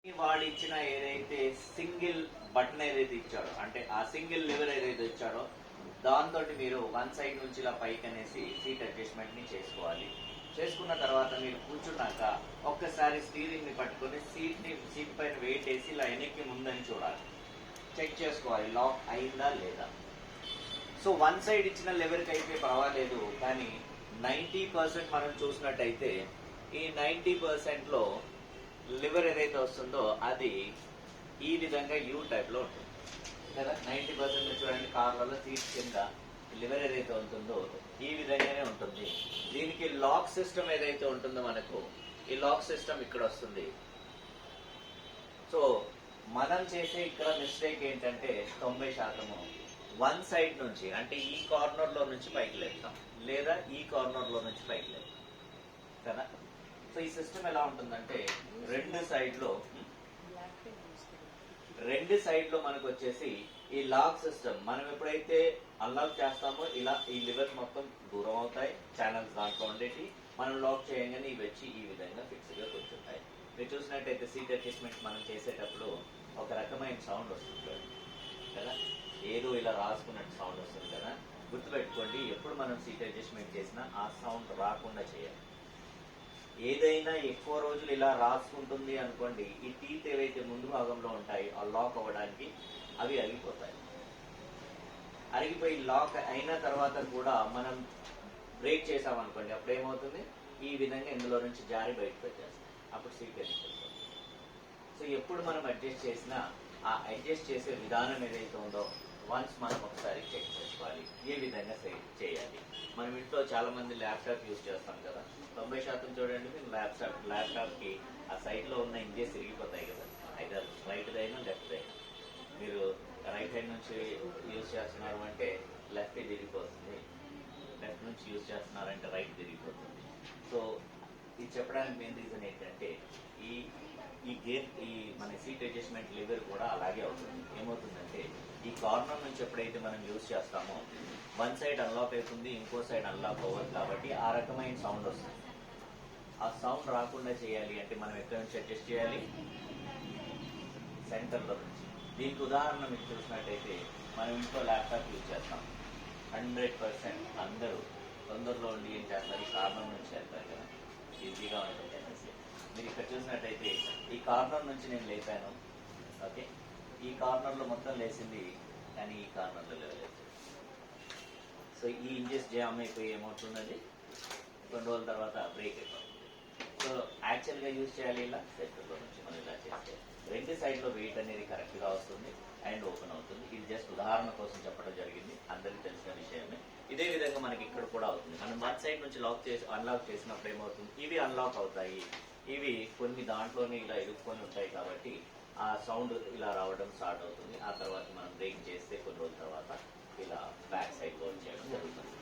వాడు ఇచ్చిన ఏదైతే సింగిల్ బటన్ ఏదైతే ఇచ్చాడో, అంటే ఆ సింగిల్ లివర్ ఏదైతే ఇచ్చాడో దాంతో మీరు వన్ సైడ్ నుంచి ఇలా పైకి అనేసి సీట్ అడ్జస్ట్మెంట్ ని చేసుకోవాలి. చేసుకున్న తర్వాత మీరు కూర్చున్నాక ఒక్కసారి స్టీరింగ్ ని పట్టుకొని సీట్ పైన వెయిట్ వేసి ఇలా వెనక్కి ముందని చూడాలి, చెక్ చేసుకోవాలి లాక్ అయిందా లేదా. సో వన్ సైడ్ ఇచ్చిన లెవెల్కి అయితే పర్వాలేదు, కానీ 90% మనం చూసినట్టయితే ఈ 90%లో లివర్ ఏదైతే వస్తుందో అది ఈ విధంగా యూ టైప్ లో ఉంటుంది కదా. 90% చూడండి, కార్లలో సీట్ కింద లివర్ ఏదైతే ఉంటుందో ఈ విధంగానే ఉంటుంది. దీనికి లాక్ సిస్టమ్ ఏదైతే ఉంటుందో మనకు ఈ లాక్ సిస్టమ్ ఇక్కడ వస్తుంది. సో మనం చేసే ఇక్కడ మిస్టేక్ ఏంటంటే 90% వన్ సైడ్ నుంచి, అంటే ఈ కార్నర్ లో నుంచి పైకి లేపుతాం, లేదా ఈ కార్నర్ లో నుంచి పైకి లేపుతాం కదా. సో ఈ సిస్టమ్ ఎలా ఉంటుందంటే రెండు సైడ్ లో మనకు వచ్చేసి ఈ లాక్ సిస్టమ్ మనం ఎప్పుడైతే అన్లాక్ చేస్తామో ఇలా ఈ లివర్ మొత్తం దూరం అవుతాయి, ఛానల్స్ దాంట్లో ఉండేటి. మనం లాక్ చేయగానే ఇవి వచ్చి ఈ విధంగా ఫిక్స్ గా కూర్చుంటాయి. మీరు చూసినట్టయితే సీట్ అడ్జస్ట్మెంట్ మనం చేసేటప్పుడు ఒక రకమైన సౌండ్ వస్తుంది కదా, ఏదో ఇలా రాసుకున్నట్టు సౌండ్ వస్తుంది కదా. గుర్తుపెట్టుకోండి, ఎప్పుడు మనం సీట్ అడ్జస్ట్మెంట్ చేసినా ఆ సౌండ్ రాకుండా చేయాలి. ఏదైనా ఎక్కువ రోజులు ఇలా రాసుకుంటుంది అనుకోండి, ఈ టీత్ ఏవైతే ముందు భాగంలో ఉంటాయి ఆ లాక్ అవ్వడానికి అవి అరిగిపోతాయి. అరిగిపోయి లాక్ అయిన తర్వాత కూడా మనం బ్రేక్ చేసామనుకోండి, అప్పుడు ఏమవుతుంది, ఈ విధంగా ఇందులో నుంచి జారి బయటకు వచ్చేస్తాం, అప్పుడు సీట్ వెళ్ళిపోతుంది. సో ఎప్పుడు మనం అడ్జస్ట్ చేసినా ఆ అడ్జస్ట్ చేసే విధానం ఏదైతే ఉందో వన్స్ మనం ఒకసారి చెక్ చేసుకోవాలి ఏ విధంగా చేయాలి. మనం ఇంట్లో చాలా మంది ల్యాప్టాప్ యూజ్ చేస్తాం కదా, 90% చూడండి మీరు ల్యాప్టాప్ కి ఆ సైడ్ లో ఉన్న ఇంజెస్ ఇరిగిపోతాయి కదా, అయితే రైట్ దైనా లెఫ్ట్ దైనా. మీరు రైట్ హ్యాండ్ నుంచి యూజ్ చేస్తున్నారు అంటే లెఫ్ట్ తిరిగిపోతుంది, లెఫ్ట్ నుంచి యూజ్ చేస్తున్నారంటే రైట్ తిరిగిపోతుంది. సో ఇది చెప్పడానికి మెయిన్ రీజన్ ఏంటంటే ఈ గేర్, ఈ మన సీట్ అడ్జస్ట్మెంట్ లివర్ కూడా అలాగే అవుతుంది. ఏమవుతుందంటే ఈ కార్నర్ నుంచి ఎప్పుడైతే మనం యూజ్ చేస్తామో వన్ సైడ్ అన్లాక్ అవుతుంది, ఇంకో సైడ్ అన్లాక్ అవ్వదు, కాబట్టి ఆ రకమైన సౌండ్ వస్తుంది. ఆ సౌండ్ రాకుండా చేయాలి అంటే మనం ఎక్కడి నుంచి అడ్జస్ట్ చేయాలి, సెంటర్లో నుంచి. దీనికి ఉదాహరణ మీరు చూసినట్టయితే మనం ఇంట్లో ల్యాప్టాప్ యూజ్ చేస్తాం, 100% అందరూ తొందరలో ఉండి ఏం చేస్తారు, ఈ కార్నర్ నుంచి వెళ్తారు కదా, ఈజీగా ఉంటుంది అనేసి. మీరు ఇక్కడ చూసినట్టయితే ఈ కార్నర్ నుంచి నేను లేపాను, ఓకే, ఈ కార్నర్లో మొత్తం లేచింది, కానీ ఈ కార్నర్లో లేవలేదు. సో ఈ ఇంజెస్ జామ్ అయిపోయి ఏమవుతుందండి, కొన్ని రోజుల తర్వాత బ్రేక్ అయిపోతుంది. సో యాక్చువల్గా యూజ్ చేయాలి ఇలా సెంటర్లో నుంచి మనం ఇలా చేస్తే రెండు సైడ్లో వెయిట్ అనేది కరెక్ట్గా వస్తుంది అండ్ ఓపెన్ అవుతుంది. ఇది జస్ట్ ఉదాహరణ కోసం చెప్పడం జరిగింది, అందరికీ తెలిసిన విషయమే. ఇదే విధంగా మనకి ఇక్కడ కూడా అవుతుంది. మనం వన్ సైడ్ నుంచి అన్లాక్ చేసినప్పుడు ఏమవుతుంది, ఇవి అన్లాక్ అవుతాయి. ఇవి కొన్ని దాంట్లోనే ఇలా ఇరుక్కొని ఉంటాయి కాబట్టి ఆ సౌండ్ ఇలా రావడం స్టార్ట్ అవుతుంది. ఆ తర్వాత మనం బ్రేక్ చేస్తే కొన్ని రోజుల తర్వాత ఇలా బ్యాక్ సైడ్ లోడ్ చేయడం జరుగుతుంది.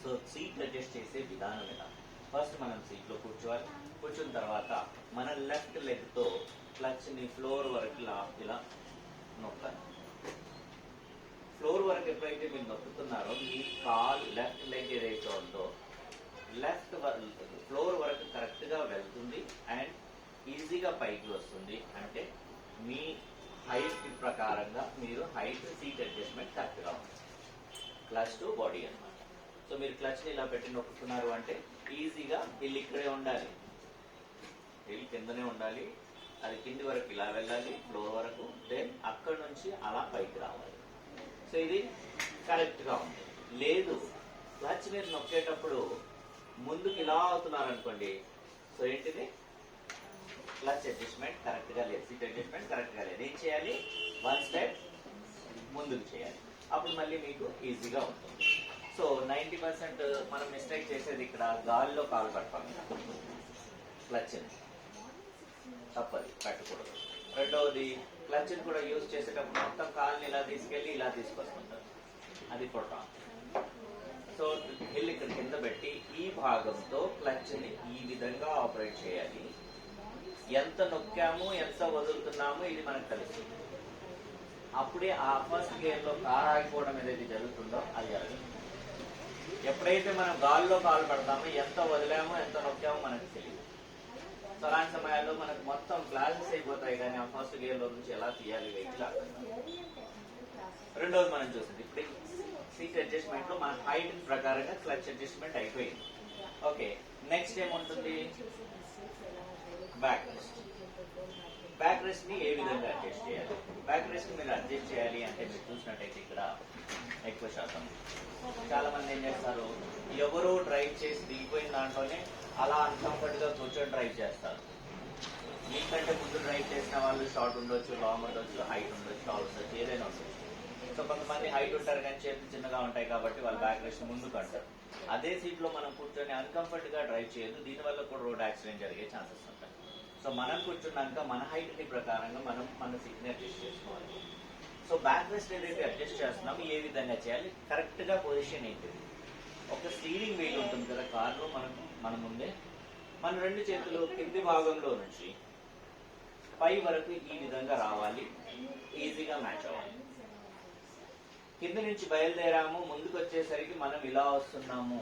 సో సీట్ అడ్జస్ట్ చేసే విధానం ఇలా, ఫస్ట్ మనం సీట్లో కూర్చోవాలి. కూర్చున్న తర్వాత మన లెఫ్ట్ లెగ్ తో క్లచ్ ని ఫ్లోర్ వరకు ఇలా నొక్కాలి. ఫ్లోర్ వరకు ఎప్పుడైతే మీరు నొక్కుతున్నారో మీ కాల్ లెఫ్ట్ లెగ్ ఏదైతే ఉందో లెఫ్ట్ ఫ్లోర్ వరకు కరెక్ట్ గా వెళ్తుంది అండ్ ఈజీగా పైకి వస్తుంది. అంటే మీ హైట్ ప్రకారంగా మీరు హైట్ సీట్ అడ్జస్ట్మెంట్ కరెక్ట్ గా ఉంది, క్లచ్ టు బాడీ అన్నమాట. సో మీరు క్లచ్ ని ఇలా పెట్టి నొక్కుతున్నారు అంటే ఈజీగా వీళ్ళు ఇక్కడే ఉండాలి, వీళ్ళు కిందనే ఉండాలి, అది కింది వరకు ఇలా వెళ్ళాలి ఫ్లోర్ వరకు, దెన్ అక్కడ నుంచి అలా పైకి రావాలి. సో ఇది కరెక్ట్ గా ఉంది. లేదు క్లచ్ మీరు నొక్కేటప్పుడు ముందుకు ఇలా అవుతున్నారు అనుకోండి, సో ఏంటిది, క్లచ్ అడ్జస్ట్మెంట్ కరెక్ట్ గా లేదు, సీట్ అడ్జస్ట్మెంట్ కరెక్ట్ గా లేదు. ఏం చేయాలి, వన్ స్టెప్ ముందుకు చేయాలి, అప్పుడు మళ్ళీ మీకు ఈజీగా ఉంటుంది. సో 90% మనం మిస్టేక్ చేసేది ఇక్కడ గాలిలో కాలు పడతాం, క్లచ్ తప్పది, పెట్టకూడదు. రెండవది క్లచ్ కూడా యూజ్ చేసేటప్పుడు మొత్తం కాల్ని ఇలా తీసుకెళ్లి ఇలా తీసుకొస్తుంటారు, అది కూడా. సో వెళ్ళి ఇక్కడ కింద పెట్టి ఈ భాగంతో క్లచ్ ని ఈ విధంగా ఆపరేట్ చేయాలి. ఎంత నొక్కాము ఎంత వదులుతున్నాము ఇది మనకు తెలుస్తుంది. అప్పుడే ఆ ఫస్ట్ గేర్ లో కారు ఆగిపోవడం ఏదైతే జరుగుతుందో అది జరగదు. ఎప్పుడైతే మనం గాల్లో కాలు పడతామో ఎంత వదిలామో ఎంత నొక్కామో మనకు తెలియదు. సో అలాంటి సమయాల్లో మనకు మొత్తం క్లాసెస్ అయిపోతాయి, కానీ ఆ ఫస్ట్ గేర్ లో నుంచి ఎలా తీయాలి వెహికల్ అర్థం కాదు. రెండోది మనం చూసింది ఇప్పుడు సీట్ అడ్జస్ట్మెంట్ లో మన హైట్ ప్రకారంగా క్లచ్ అడ్జస్ట్మెంట్ అయిపోయింది. ఓకే, నెక్స్ట్ ఏముంటుంది? Back rest. బ్యాక్ రెస్ట్ ని ఏ విధంగా అడ్జస్ట్ చేయాలి? బ్యాక్ రెస్ట్ మీరు అడ్జస్ట్ చేయాలి అంటే మీరు చూసినట్టయితే ఇక్కడ ఎక్కువ శాతం చాలా మంది ఏం చేస్తారు, ఎవరో డ్రైవ్ చేసి దిగిపోయిన దాంట్లోనే అలా అన్కంఫర్ట్ గా కూర్చొని డ్రైవ్ చేస్తారు. మీకంటే ముందు డ్రైవ్ చేసిన వాళ్ళు షార్ట్ ఉండొచ్చు, లాంగ్ ఉండొచ్చు, హైట్ ఉండొచ్చు, టాల్ ఉండొచ్చు, ఏదైనా ఉండొచ్చు. సో కొంతమంది హైట్ ఉంటారు కానీ చేతులు చిన్నగా ఉంటాయి కాబట్టి వాళ్ళు బ్యాక్ రెస్ట్ ముందుకు అంటారు. అదే సీట్ లో మనం కూర్చొని అన్కంఫర్ట్ గా డ్రైవ్ చేయదు, దీనివల్ల కూడా రోడ్ యాక్సిడెంట్ జరిగే ఛాన్సెస్ ఉంటాయి. సో మనం కూర్చున్నాక మన హైట్ ని ప్రకారంగా మనం మన సీట్ ని అడ్జస్ట్ చేసుకోవాలి. సో బ్యాక్ రెస్ట్ ఏదైతే అడ్జస్ట్ చేస్తున్నామో ఏ విధంగా చేయాలి? కరెక్ట్ గా పొజిషన్ ఏంటిది? ఒక స్టీరింగ్ వీల్ ఉంటుంది కదా కార్లో మనకు, మన ముందే మన రెండు చేతులు కింది భాగంలో నుంచి పై వరకు ఈ విధంగా రావాలి, ఈజీగా మ్యాచ్ అవ్వాలి. కింద నుంచి బయలుదేరాము, ముందుకు వచ్చేసరికి మనం ఇలా వస్తున్నాము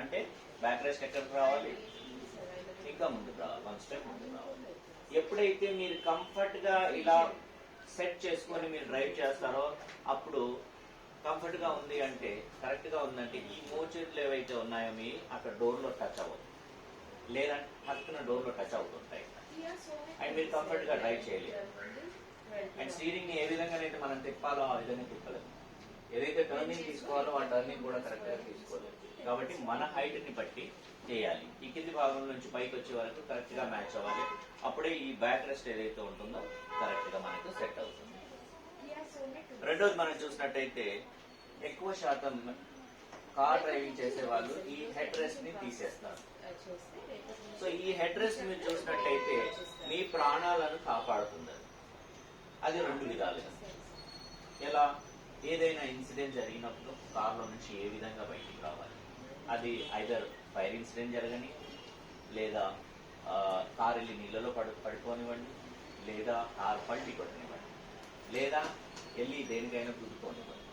అంటే బ్యాక్ రెస్ట్ ఎక్కడికి రావాలి? ఇంకా ముందుకు రావాలి, వన్ స్టెప్ ముందుకు రావాలి. ఎప్పుడైతే మీరు కంఫర్ట్ గా ఇలా సెట్ చేసుకొని మీరు డ్రైవ్ చేస్తారో అప్పుడు కంఫర్ట్ గా ఉంది అంటే, కరెక్ట్ గా ఉందంటే ఈ మోచేతులు ఏవైతే ఉన్నాయో మీ అక్కడ డోర్ లో టచ్ అవ్వదు, లేదంటే పక్కన డోర్ లో టచ్ అవుతుంటాయి అండ్ మీరు కంఫర్ట్ గా డ్రైవ్ చేయలేరు. అండ్ స్టీరింగ్ ని ఏ విధంగా అయితే మనం తిప్పాలో ఆ విధంగా తిప్పలేదు. ఏదైతే టర్నింగ్ తీసుకోవాలో ఆ టర్నింగ్ కూడా కరెక్ట్ గా తీసుకోలేదు. కాబట్టి మన హైట్ ని బట్టి చేయాలి. ఈ కింది భాగం నుంచి పైకి వచ్చే వరకు కరెక్ట్ గా మ్యాచ్ అవ్వాలి. అప్పుడే ఈ బ్యాక్ రెస్ట్ ఏదైతే ఉంటుందో కరెక్ట్ గా మనకు సెట్ అవుతుంది. రెండోది మనం చూసినట్టయితే ఎక్కువ శాతం కార్ డ్రైవింగ్ చేసే వాళ్ళు ఈ హెడ్ రెస్ట్ ని తీసేస్తారు. సో ఈ హెడ్ రెస్ట్ మీరు చూసినట్టయితే మీ ప్రాణాలను కాపాడుతుంది. అది రెండు విధాలుగా. ఎలా? ఏదైనా ఇన్సిడెంట్ జరిగినప్పుడు కార్లో నుంచి ఏ విధంగా బయటికి రావాలి? అది ఐదర్ ఫైర్ ఇన్సిడెంట్ జరగని, లేదా కార్ వెళ్ళి నీళ్ళలో పడిపోనివ్వండి, లేదా కార్ పల్టీ కొట్టనివ్వండి, లేదా వెళ్ళి దేనికైనా గుద్దుకోనివ్వండి.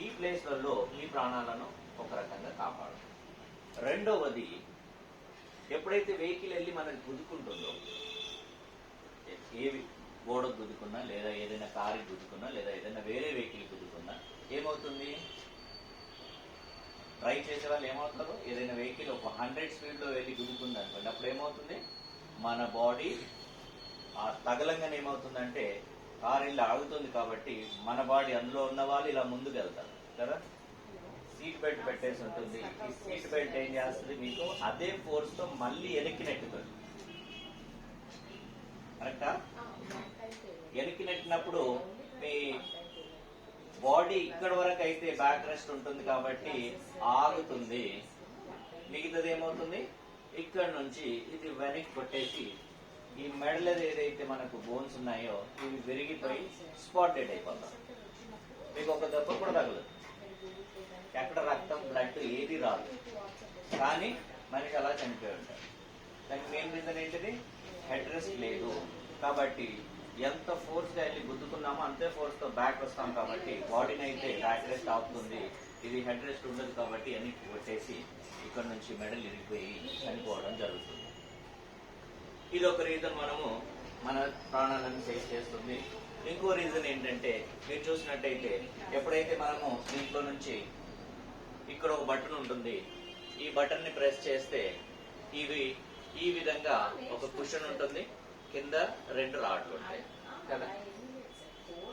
ఈ ప్లేస్లలో మీ ప్రాణాలను ఒక రకంగా కాపాడు. రెండవది, ఎప్పుడైతే వెహికల్ వెళ్ళి మనకి గుద్దుకుంటుందో, ఏవి గోడకు గుద్దుకున్నా, లేదా ఏదైనా కారుకి గుద్దుకున్నా, లేదా ఏదైనా వేరే వెహికల్ గుద్దుకున్నా ఏమవుతుంది? డ్రైవ్ చేసే వాళ్ళు ఏమవుతారు? ఏదైనా వెహికల్ ఒక 100 స్పీడ్ లో వెళ్ళి గుద్దుకుంది అనుకోండి, అప్పుడు ఏమవుతుంది? మన బాడీ ఆ తగలంగానే ఏమవుతుందంటే కారు వెళ్ళి ఆగుతుంది కాబట్టి మన బాడీ అందులో ఉన్న వాళ్ళు ఇలా ముందుకు వెళ్తారు కదా. సీట్ బెల్ట్ పెట్టేసి ఉంటుంది. ఈ సీట్ బెల్ట్ ఏం చేస్తుంది? మీకు అదే ఫోర్స్ తో మళ్ళీ వెనక్కి నెట్టుతుంది. కరెక్టా? వెనక్కి నెట్టినప్పుడు మీ బాడీ ఇక్కడ వరకు అయితే బ్యాక్ రెస్ట్ ఉంటుంది కాబట్టి ఆగుతుంది. మిగతాది ఏమవుతుంది? ఇక్కడ నుంచి ఇది వెనక్కి కొట్టేసి ఈ మెడలో ఏదైతే మనకు బోన్స్ ఉన్నాయో ఇవి విరిగిపోయి స్పాట్ డెడ్ అయిపోతాం. మీకు ఒక దెబ్బ కూడా తగలదు, ఎక్కడ రక్తం బ్లడ్ ఏది రాదు, కానీ మనకి అలా చనిపోయి ఉంటారు. దానికి మెయిన్ రీజన్ ఏంటిది? హెడ్ రెస్ట్ లేదు. కాబట్టి ఎంత ఫోర్స్ గా వెళ్ళి గుద్దుకున్నామో అంతే ఫోర్స్ తో బ్యాక్ వస్తాం కాబట్టి బాడీని అయితే బ్యాక్ రెస్ట్ ఆపుతుంది. ఇది హెడ్ రెస్ట్ ఉండదు కాబట్టి అన్ని కొట్టేసి ఇక్కడ నుంచి మెడల్ ఇరిగిపోయి చనిపోవడం జరుగుతుంది. ఇది ఒక రీజన్, మనము మన ప్రాణాలను సేవ్ చేస్తుంది. ఇంకో రీజన్ ఏంటంటే మీరు చూసినట్టయితే ఎప్పుడైతే మనము దీంట్లో నుంచి ఇక్కడ ఒక బటన్ ఉంటుంది, ఈ బటన్ ని ప్రెస్ చేస్తే ఇవి ఈ విధంగా ఒక కుషన్ ఉంటుంది, కింద 2 రాడ్లు ఉంటాయి కదా.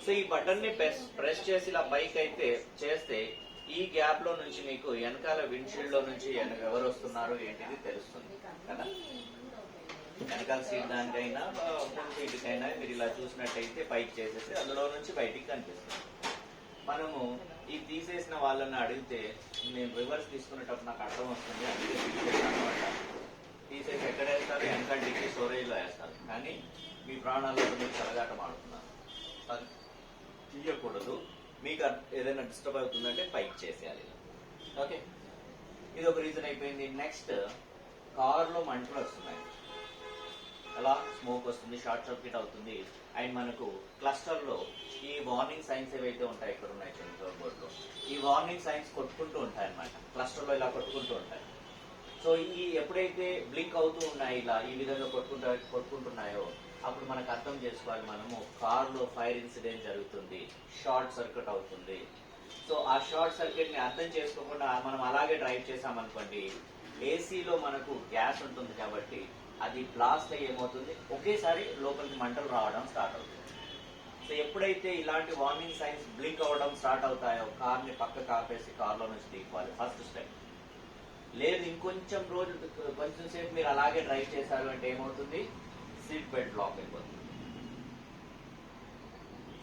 సో ఈ బటన్ ని ప్రెస్ చేసి ఇలా పైకి అయితే చేస్తే ఈ గ్యాప్ లో నుంచి మీకు వెనకాల విండ్షీల్డ్ లో నుంచి ఎవరు వస్తున్నారు ఏంటిది తెలుస్తుంది కదా. వెనకాల సీట్ దానికైనా ముందు సీటుకైనా మీరు ఇలా చూసినట్టయితే పైకి చేసేస్తే అందులో నుంచి బయటికి కనిపిస్తుంది. మనము ఈ తీసేసిన వాళ్ళని అడిగితే నేను రివర్స్ తీసుకునేటప్పుడు నాకు అర్థం వస్తుంది, అందుకే తీసేసాను అనమాట. తీసేసి ఎక్కడ వేస్తారు? వెనకాల డిక్కీ స్టోరేజ్ లో వేస్తారు. కానీ మీ ప్రాణాలతో మీరు చెలగాటం ఆడుతున్నారు. అది తీయకూడదు. మీకు ఏదైనా డిస్టర్బ్ అవుతుందంటే పైకి చేసేయాలి. ఓకే, ఇది ఒక రీజన్ అయిపోయింది. నెక్స్ట్, కార్లో మంటలు వస్తున్నాయి, అలా స్మోక్ వస్తుంది, షార్ట్ సర్క్యూట్ అవుతుంది. అండ్ మనకు క్లస్టర్ లో ఈ వార్నింగ్ సైన్స్ ఏవైతే ఉంటాయి, ఇక్కడ ఉన్నాయి సెన్సార్ బోర్డ్ లో, ఈ వార్నింగ్ సైన్స్ కొట్టుకుంటూ ఉంటాయి అన్నమాట. క్లస్టర్ లో ఇలా కొట్టుకుంటూ ఉంటాయి. సో సో ఈ ఎప్పుడైతే బ్లింక్ అవుతూ ఉన్నాయి ఇలా ఈ విధంగా కొట్టుకుంటున్నాయో అప్పుడు మనకు అర్థం చేసుకోవాలి, మనము కార్లో ఫైర్ ఇన్సిడెంట్ జరుగుతుంది, షార్ట్ సర్క్యూట్ అవుతుంది. సో ఆ షార్ట్ సర్క్యూట్ ని అర్థం చేసుకోకుండా మనం అలాగే డ్రైవ్ చేసామనుకోండి, ఏసీలో మనకు గ్యాస్ ఉంటుంది కాబట్టి అది బ్లాస్ట్ అయ్యి ఏమవుతుంది, ఒకేసారి లోపలికి మంటలు రావడం స్టార్ట్ అవుతుంది. సో ఎప్పుడైతే ఇలాంటి వార్నింగ్ సైన్స్ బ్లింక్ అవ్వడం స్టార్ట్ అవుతాయో కార్ని పక్కకు ఆపేసి కార్లో నుంచి దిగిపోవాలి, ఫస్ట్ స్టెప్. లేదు ఇంకొంచెం కొంచెం సేపు మీరు అలాగే డ్రైవ్ చేశారు అంటే ఏమవుతుంది, సీట్ బెల్ట్ లాక్ అయిపోతుంది.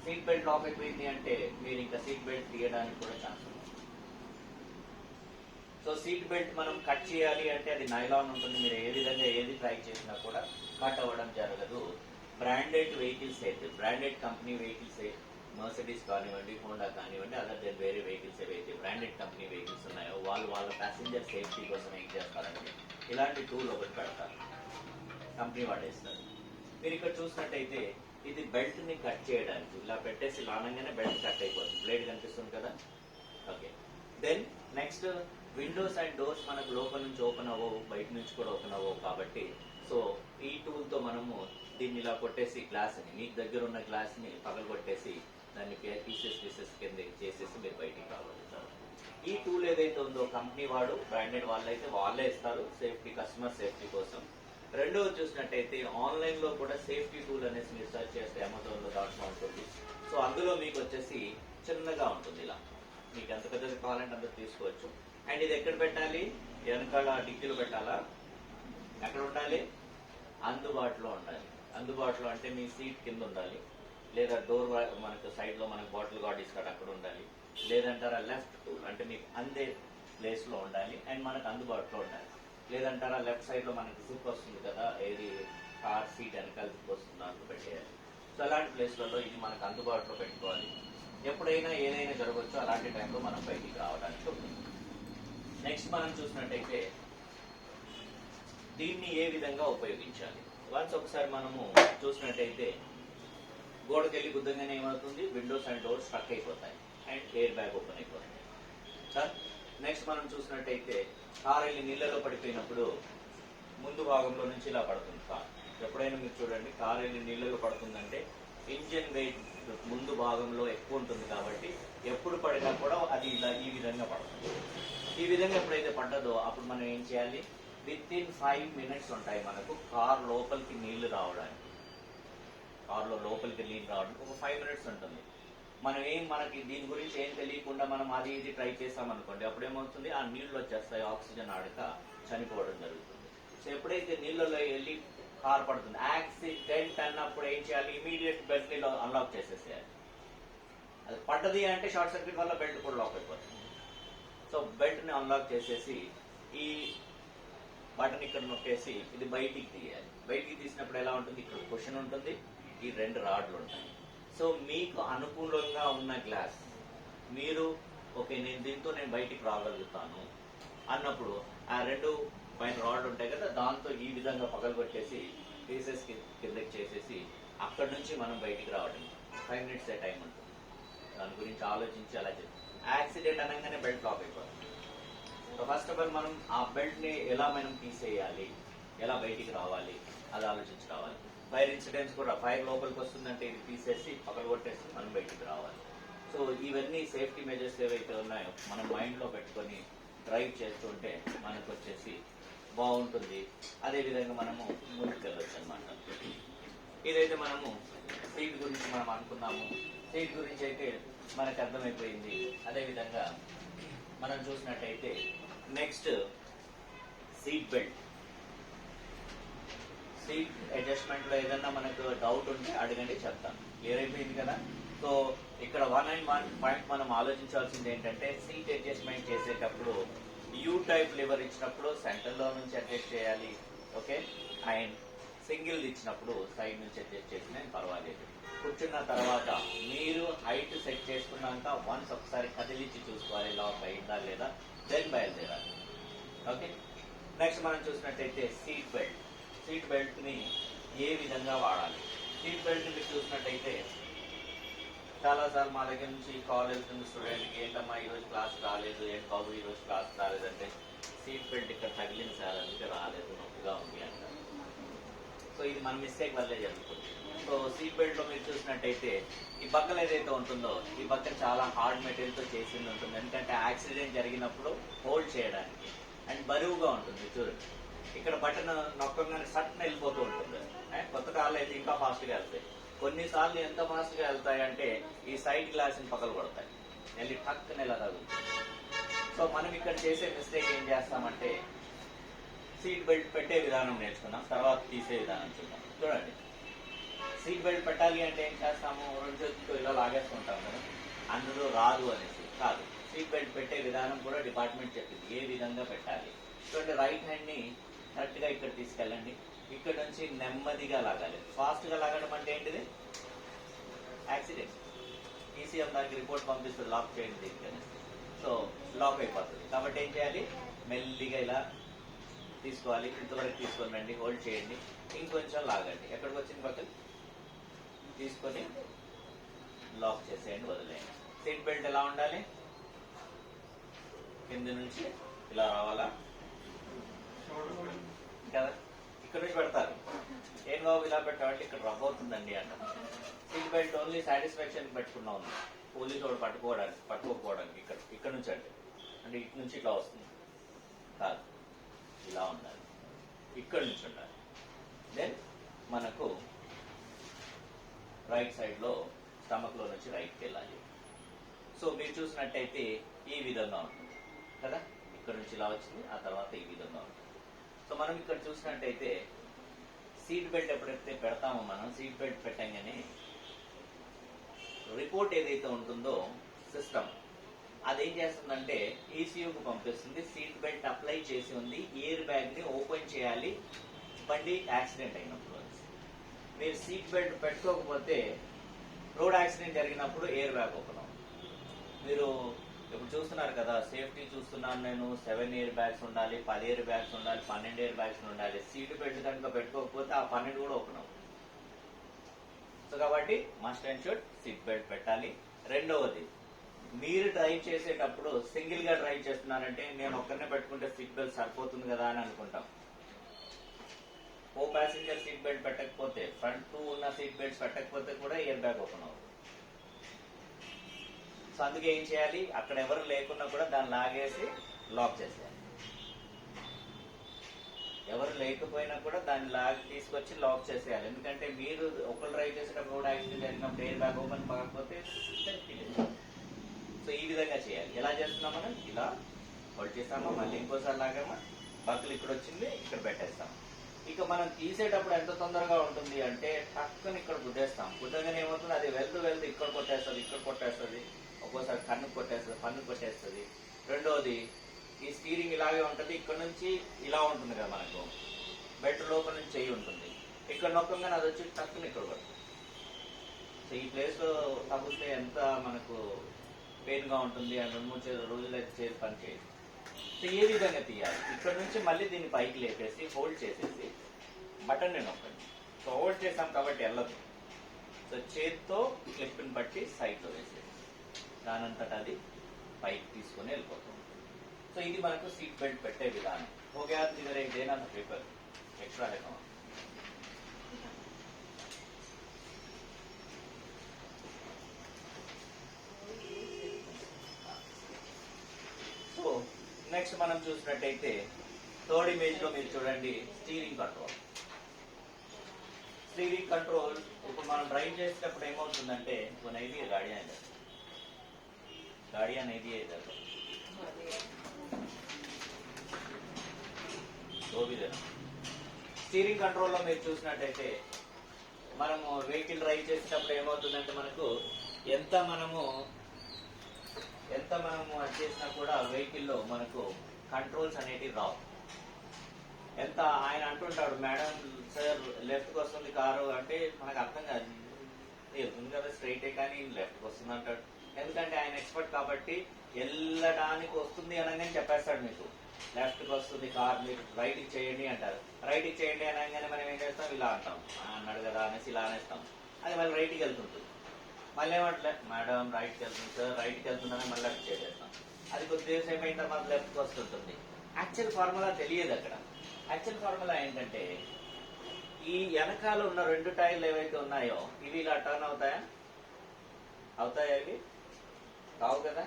సీట్ బెల్ట్ లాక్ అయిపోయింది అంటే మీరు ఇంకా సీట్ బెల్ట్ తీయడానికి కూడా ఛాన్స్ ఉంది. సో సీట్ బెల్ట్ మనం కట్ చేయాలి అంటే అది నైలాన్ ఉంటుంది, మీరు ఏ విధంగా ఏది ట్రై చేసినా కూడా కట్ అవ్వడం జరగదు. బ్రాండెడ్ వెహికల్స్ అయితే, బ్రాండెడ్ కంపెనీ వెహికల్స్, మర్సిడీస్ కానివ్వండి, హోండా కానివ్వండి, అదర్ దెన్ వేరే వెహికల్స్ ఏవైతే బ్రాండెడ్ కంపెనీ వెహికల్స్ ఉన్నాయో వాళ్ళు వాళ్ళ ప్యాసింజర్ సేఫ్టీ కోసం ఏం చేస్తారంటే ఇలాంటి టూల్ ఒకటి పెడతారు, కంపెనీ వాడేస్తారు. మీరు ఇక్కడ చూసినట్టయితే ఇది బెల్ట్ ని కట్ చేయడానికి ఇలా పెట్టేసి లానంగానే బెల్ట్ కట్ అయిపోతుంది, బ్లేడ్ కనిపిస్తుంది కదా. Okay, then next windows and doors మనకు లోపల నుంచి ఓపెన్ అవ్వవు, బయట నుంచి కూడా ఓపెన్ అవ్వవు కాబట్టి సో ఈ టూల్ తో మనము దీన్ని ఇలా కొట్టేసి గ్లాస్ ని, మీకు దగ్గర ఉన్న గ్లాస్ ని పగలు కొట్టేసి దాన్ని పీసెస్ కింద చేసేసి మీరు బయటికి రాగలుగుతారు. ఈ టూల్ ఏదైతే ఉందో కంపెనీ వాడు, బ్రాండెడ్ వాళ్ళైతే వాళ్ళే ఇస్తారు సేఫ్టీ, కస్టమర్ సేఫ్టీ కోసం. రెండోది చూసినట్టయితే ఆన్లైన్ లో కూడా సేఫ్టీ టూల్ అనేసి మీరు సెర్చ్ చేస్తే అమెజాన్ లో దాంట్లో ఉంటుంది. సో అందులో మీకు వచ్చేసి చిన్నగా ఉంటుంది, ఇలా మీకు ఎంత పెద్దది కావాలంటే అంత తీసుకోవచ్చు. అండ్ ఇది ఎక్కడ పెట్టాలి, వెనకాల డిక్కీలో పెట్టాలా, ఎక్కడ ఉండాలి, అందుబాటులో ఉండాలి. అందుబాటులో అంటే మీ సీట్ కింద ఉండాలి, లేదా డోర్ మనకు సైడ్ లో మనకు బాటిల్ గార్డ్ ఇస్తాడు అక్కడ ఉండాలి, లేదంటారా లెఫ్ట్ టూల్ అంటే మీకు అందే ప్లేస్ లో ఉండాలి అండ్ మనకు అందుబాటులో ఉండాలి. లేదంటారా లెఫ్ట్ సైడ్ లో మనకి జిప్ వస్తుంది కదా, ఏది కార్ సీట్ వెనకాల జిప్ వస్తుంది దాంట్లో పెట్టేయాలి. సో అలాంటి ప్లేస్లలో ఇది మనకు అందుబాటులో పెట్టుకోవాలి. ఎప్పుడైనా ఏదైనా జరగవచ్చు, అలాంటి టైంలో మనం బయటికి రావడానికి ఉంటుంది. నెక్స్ట్ మనం చూసినట్టయితే దీన్ని ఏ విధంగా ఉపయోగించాలి. వన్స్ ఒకసారి మనము చూసినట్టయితే గోడకెళ్ళి గుద్దంగానే ఏమవుతుంది, విండోస్ అండ్ డోర్స్ స్ట్రక్ అయిపోతాయి అండ్ ఎయిర్ బ్యాగ్ ఓపెన్ అయిపోతుంది. సార్ నెక్స్ట్ మనం చూసినట్టయితే కార్ వెళ్ళి నీళ్ళలో పడిపోయినప్పుడు ముందు భాగంలో నుంచి ఇలా పడుతుంది కార్. ఎప్పుడైనా మీరు చూడండి, కార్ వెళ్ళి నీళ్ళలో పడుతుందంటే ఇంజిన్ వెయిట్ ముందు భాగంలో ఎక్కువ ఉంటుంది కాబట్టి ఎప్పుడు పడినా కూడా అది ఇలా ఈ విధంగా పడుతుంది. ఈ విధంగా ఎప్పుడైతే పడ్డదో అప్పుడు మనం ఏం చేయాలి, విత్ ఇన్ 5 minutes ఉంటాయి మనకు కార్ లోపలికి నీళ్లు రావడానికి. కార్లో లోపలికి నీళ్ళు రావడానికి ఒక 5 minutes ఉంటుంది. మనకి దీని గురించి ఏం తెలియకుండా మనం అది ఇది ట్రై చేస్తామనుకోండి, అప్పుడు ఏమవుతుంది, ఆ నీళ్లు వచ్చేస్తాయి, ఆక్సిజన్ ఆడక చనిపోవడం జరుగుతుంది. సో ఎప్పుడైతే నీళ్ళలో వెళ్ళి కార్ పడుతుంది, యాక్సిడెంట్ అన్నప్పుడు ఏం చేయాలి, ఇమీడియట్ బెల్ట్ ని అన్లాక్ చేసేసేయాలి. అది పడ్డది అంటే షార్ట్ సర్క్యూట్ వల్ల బెల్ట్ కూడా లాక్ అయిపోతుంది. సో బెల్ట్ ని అన్లాక్ చేసేసి ఈ బటన్ ఇక్కడ నొక్కేసి ఇది బయటికి తీయాలి. బయటికి తీసినప్పుడు ఎలా ఉంటుంది, ఇక్కడ క్వశ్చన్ ఉంటుంది, ఈ 2 రాడ్లు ఉంటాయి. సో మీకు అనుకూలంగా ఉన్న గ్లాస్ మీరు ఓకే దీంతో నేను బయటికి రాగలుగుతాను అన్నప్పుడు ఆ 2 పైన రాడ్ ఉంటాయి కదా, దాంతో ఈ విధంగా పగలగొట్టేసి పీసెస్ కిందకి చేసేసి అక్కడ నుంచి మనం బయటికి రావడం 5 minutes టైం ఉంటుంది. దాని గురించి ఆలోచించి అలా చెప్పి యాక్సిడెంట్ అనగానే బెల్ట్ లాక్ అయిపోతుంది. సో ఫస్ట్ ఆఫ్ ఆల్ మనం ఆ బెల్ట్ ని ఎలా మనం తీసేయాలి, ఎలా బయటికి రావాలి అది ఆలోచించి రావాలి. ఫైర్ ఇన్సిడెంట్స్ కూడా, ఫైర్ లోపలికి వస్తుందంటే ఇది తీసేసి పక్కన కొట్టేసి మనం బయటికి రావాలి. సో ఇవన్నీ సేఫ్టీ మెజర్స్ ఏవైతే ఉన్నాయో మనం మైండ్ లో పెట్టుకొని డ్రైవ్ చేస్తుంటే మనకు వచ్చేసి బాగుంటుంది. అదేవిధంగా మనము ముందుకు వెళ్ళొచ్చు అనమాట. ఇదైతే మనము సీట్ గురించి మనం అనుకున్నాము. సీట్ గురించి అయితే మనకు అర్థమైపోయింది. అదేవిధంగా మనం చూసినట్టయితే next seat belt, seat adjustment లో ఏదన్నా మనకు డౌట్ ఉంటే అడగండి, చెప్తాను. క్లియర్ అయిపోయింది కదా. సో ఇక్కడ 1 పాయింట్ మనం ఆలోచించాల్సింది ఏంటంటే, సీట్ అడ్జస్ట్మెంట్ చేసేటప్పుడు యూ టైప్ లివర్ ఇచ్చినప్పుడు సెంటర్ లో నుంచి అడ్జస్ట్ చేయాలి, ఓకే. అండ్ సింగిల్ ఇచ్చినప్పుడు సైడ్ నుంచి అడ్జస్ట్ చేసినా పర్వాలేదు. కూర్చున్న తర్వాత మీరు హైట్ సెట్ చేసుకున్నాక వన్స్ ఒకసారి కదిలించి చూసుకోవాలి లాక్ అయిందా లేదా, దెన్ బయలుదేరాలి, ఓకే. నెక్స్ట్ మనం చూసినట్టయితే సీట్ బెల్ట్. సీట్ బెల్ట్ ని ఏ విధంగా వాడాలి. సీట్ బెల్ట్ ని మీరు చూసినట్టయితే చాలాసార్లు మా దగ్గర నుంచి కాల్ వెళ్తుంది స్టూడెంట్కి, ఏంటమ్మా ఈరోజు క్లాస్ రాలేదు, ఏంటి బాబు ఈరోజు క్లాస్ రాలేదంటే సీట్ బెల్ట్ ఇక్కడ తగిలింది సార్ అందుకే రాలేదు, నొప్పిగా ఉంది అంటారు. సో ఇది మన మిస్టేక్ వల్లే జరుగుతుంది. సో సీట్ బెల్ట్లో మీరు చూసినట్టయితే ఈ బక్కలు ఏదైతే ఉంటుందో ఈ బక్కలు చాలా హార్డ్ మెటీరియల్తో చేసింది ఉంటుంది, ఎందుకంటే యాక్సిడెంట్ జరిగినప్పుడు హోల్డ్ చేయడానికి. అండ్ బరువుగా ఉంటుంది. చూడండి ఇక్కడ బటన్ నొక్కగానే సట్న వెళ్ళిపోతూ ఉంటుంది. కొత్త కార్లు అయితే ఇంకా ఫాస్ట్గా వెళ్తాయి. కొన్నిసార్లు ఎంత ఫాస్ట్గా వెళ్తాయి అంటే ఈ సైడ్ గ్లాస్ని పగలు కొడతాయి, వెళ్ళి టక్కున ఇలా తగులుతుంది. సో మనం ఇక్కడ చేసే మిస్టేక్ ఏం చేస్తామంటే సీట్ బెల్ట్ పెట్టే విధానం నేర్చుకున్నాం, తర్వాత తీసే విధానం చూద్దాం. చూడండి సీట్ బెల్ట్ పెట్టాలి అంటే ఏం చేస్తాము, రెండు చేతులతో ఇలా లాగేసుకుంటాం కదా, అందులో రాదు అనేసి కాదు. సీట్ బెల్ట్ పెట్టే విధానం కూడా డిపార్ట్మెంట్ చెప్పింది ఏ విధంగా పెట్టాలి. చూడండి రైట్ హ్యాండ్ని కరెక్ట్గా ఇక్కడ తీసుకెళ్ళండి, ఇక్కడ నుంచి నెమ్మదిగా లాగాలి. ఫాస్ట్గా లాగడం అంటే ఏంటిది, యాక్సిడెంట్. ఈసీఎం దానికి రిపోర్ట్ పంపిస్తుంది లాక్ చేయండి దీనికని, సో లాక్ అయిపోతుంది. కాబట్టి ఏం చేయాలి, మెల్లిగా ఇలా తీసుకోవాలి, ఇంతవరకు తీసుకొని రండి, హోల్డ్ చేయండి, ఇంకొంచెం లాగండి. ఎక్కడికి వచ్చింది పక్కన తీసుకొని లాక్ చేసేయండి, వదిలేయండి. సీట్ బెల్ట్ ఎలా ఉండాలి, కింద నుంచి ఇలా రావాలా కదా, ఇక్కడ నుంచి పెడతారు. ఏం బాబు ఇలా పెట్టాలంటే ఇక్కడ రబ్ అవుతుందండి అంట. సీట్ బెల్ట్ ఓన్లీ సాటిస్ఫాక్షన్ పెట్టుకున్నాం, పోలీసు వాడు పట్టుకోకపోవడానికి. ఇక్కడ నుంచి అంటే ఇటు నుంచి ఇట్లా వస్తుంది కాదు, ఇలా ఉండాలి, ఇక్కడ నుంచి ఉండాలి. దెన్ మనకు రైట్ సైడ్లో స్టమక్లో నుంచి రైట్కి వెళ్ళాలి. సో మీరు చూసినట్టయితే ఈ విధంగా ఉంటుంది కదా, ఇక్కడ నుంచి ఇలా వచ్చింది, ఆ తర్వాత ఈ విధంగా ఉంటుంది. సో మనం ఇక్కడ చూసినట్టయితే సీట్ బెల్ట్ ఎప్పుడైతే పెడతామో మనం సీట్ బెల్ట్ పెట్టంగానే రిపోర్ట్ ఏదైతే ఉంటుందో సిస్టమ్ అదేం చేస్తుందంటే ఈసీయూకు పంపిస్తుంది. సీట్ బెల్ట్ అప్లై చేసి ఉంది, ఎయిర్ బ్యాగ్ ని ఓపెన్ చేయాలి బండి యాక్సిడెంట్ అయినప్పుడు. మీరు సీట్ బెల్ట్ పెట్టుకోకపోతే రోడ్ యాక్సిడెంట్ జరిగినప్పుడు ఎయిర్ బ్యాగ్ ఓపెన్ అవుతుంది. మీరు ఇప్పుడు చూస్తున్నారు కదా, సేఫ్టీ చూస్తున్నాను నేను, 7 ఎయిర్ బ్యాగ్స్ ఉండాలి, 10 ఎయిర్ బ్యాగ్స్ ఉండాలి, 12 ఎయిర్ బ్యాగ్స్ ఉండాలి. సీట్ బెల్ట్ కనుక పెట్టుకోకపోతే ఆ 12 కూడా ఓపెన్ అవుతుంది. సో కాబట్టి must and should seat belt పెట్టాలి. రెండవది, మీరు డ్రైవ్ చేసేటప్పుడు సింగిల్ గా డ్రైవ్ చేస్తున్నారంటే నేను ఒక్కరినే పెట్టుకుంటే సీట్ బెల్ట్ సరిపోతుంది కదా అని అనుకుంటాం. ఓ ప్యాసింజర్ సీట్ బెల్ట్ పెట్టకపోతే, ఫ్రంట్ 2 ఉన్న సీట్ బెల్ట్స్ పెట్టకపోతే కూడా ఎయిర్ బ్యాగ్ ఓపెన్ అవుతుంది. సో అందుకే ఏం చేయాలి, అక్కడ ఎవరు లేకున్నా కూడా దాన్ని లాగేసి లాక్ చేసేయాలి. ఎవరు లేకపోయినా కూడా దాన్ని లాగి తీసుకొచ్చి లాక్ చేసేయాలి. ఎందుకంటే మీరు ఒకరు డ్రైవ్ చేసేటప్పుడు రోడ్ యాక్సిడెంట్ జరిగినప్పుడు ఎయిర్ బ్యాగ్ ఓపెన్ కాకపోతే సో ఈ విధంగా చేయాలి. ఎలా చేస్తున్నాం మనం, ఇలా హోల్డ్ చేస్తామా, మళ్ళీ ఇంకోసారి లాగామా, బక్కులు ఇక్కడ వచ్చింది, ఇక్కడ పెట్టేస్తాం. ఇక మనం తీసేటప్పుడు ఎంత తొందరగా ఉంటుంది అంటే టక్కుని ఇక్కడ గుద్దేస్తాం. గుద్దగానే ఏమవుతుంది, అది వెళ్తూ ఇక్కడ కొట్టేస్తుంది, ఒక్కోసారి కన్ను కొట్టేస్తుంది, పన్ను కొట్టేస్తుంది. రెండోది, ఈ స్టీరింగ్ ఇలాగే ఉంటుంది, ఇక్కడ నుంచి ఇలా ఉంటుంది కదా, మనకు బెల్ట్ లోపల నుంచి చెయ్యి ఉంటుంది, ఇక్కడ నొక్కగానే అది వచ్చి టక్కుని ఇక్కడ కొడుతుంది. సో ఈ ప్లేస్ లో తగ్గితే ఎంత మనకు పెయిన్ గా ఉంటుంది, అని 2-3 రోజులు అయితే చేసి పని చేయదు. సో ఏ విధంగా తీయాలి, ఇక్కడ నుంచి మళ్ళీ దీన్ని పైకి లేపేసి హోల్డ్ చేసేసి బటన్ నొక్కండి. సో హోల్డ్ చేసాం కాబట్టి వెళ్ళదు. సో చేతితో క్లిప్ని బట్టి సైడ్లో వేసేసి దానంతటా అది పైకి తీసుకొని వెళ్ళిపోతుంది. సో ఇది మనకు సీట్ బెల్ట్ పెట్టే విధానం. हो गया इधर एक देना था पेपर एक्स्ट्रा है कौन. సో నెక్స్ట్ మనం చూసినట్టయితే థర్డ్ ఇమేజ్ లో మీరు చూడండి స్టీరింగ్ కంట్రోల్. స్టీరింగ్ కంట్రోల్ ఇప్పుడు మనం డ్రైవ్ చేసేటప్పుడు ఏమవుతుందంటే वो नहीं दिए गाड़ियां नहीं दिए इधर స్టీరింగ్ కంట్రోల్లో మీరు చూసినట్టయితే మనము వెహికల్ డ్రైవ్ చేసేటప్పుడు ఏమవుతుందంటే మనకు ఎంత మనము అది చేసినా కూడా వెహికల్లో మనకు కంట్రోల్స్ అనేటివి రావు. ఎంత ఆయన అంటుంటాడు, మేడం సార్ లెఫ్ట్కి వస్తుంది కారు అంటే మనకు అర్థం కాదు, వెళ్తుంది కదా స్ట్రైటే కానీ లెఫ్ట్కి వస్తుంది అంటాడు. ఎందుకంటే ఆయన ఎక్స్పర్ట్ కాబట్టి వెళ్ళడానికి వస్తుంది అనగానే చెప్పేస్తాడు, మీకు లెఫ్ట్కి వస్తుంది కార్, మీరు రైట్కి చేయండి అంటారు. రైట్కి చేయండి అనగానే మనం ఏం చేస్తాం, ఇలా అంటాం, అన్నాడు కదా అనేసి ఇలా అనేస్తాం. అది మళ్ళీ రైట్కి వెళ్తుంటుంది. మళ్ళీ ఏమంటలే మేడం రైట్కి వెళ్తుంది సార్, రైట్కి వెళ్తుందని మళ్ళీ లెఫ్ట్ చేసేస్తాం. అది కొద్దిసేపు అయిన తర్వాత లెఫ్ట్కి వస్తుంటుంది. యాక్చువల్ ఫార్ములా తెలియదు అక్కడ. యాక్చువల్ ఫార్ములా ఏంటంటే ఈ వెనకాల ఉన్న 2 టైర్లు ఏవైతే ఉన్నాయో ఇవి ఇలా టర్న్ అవుతాయా? అవుతాయా? ఇవి కావు కదా.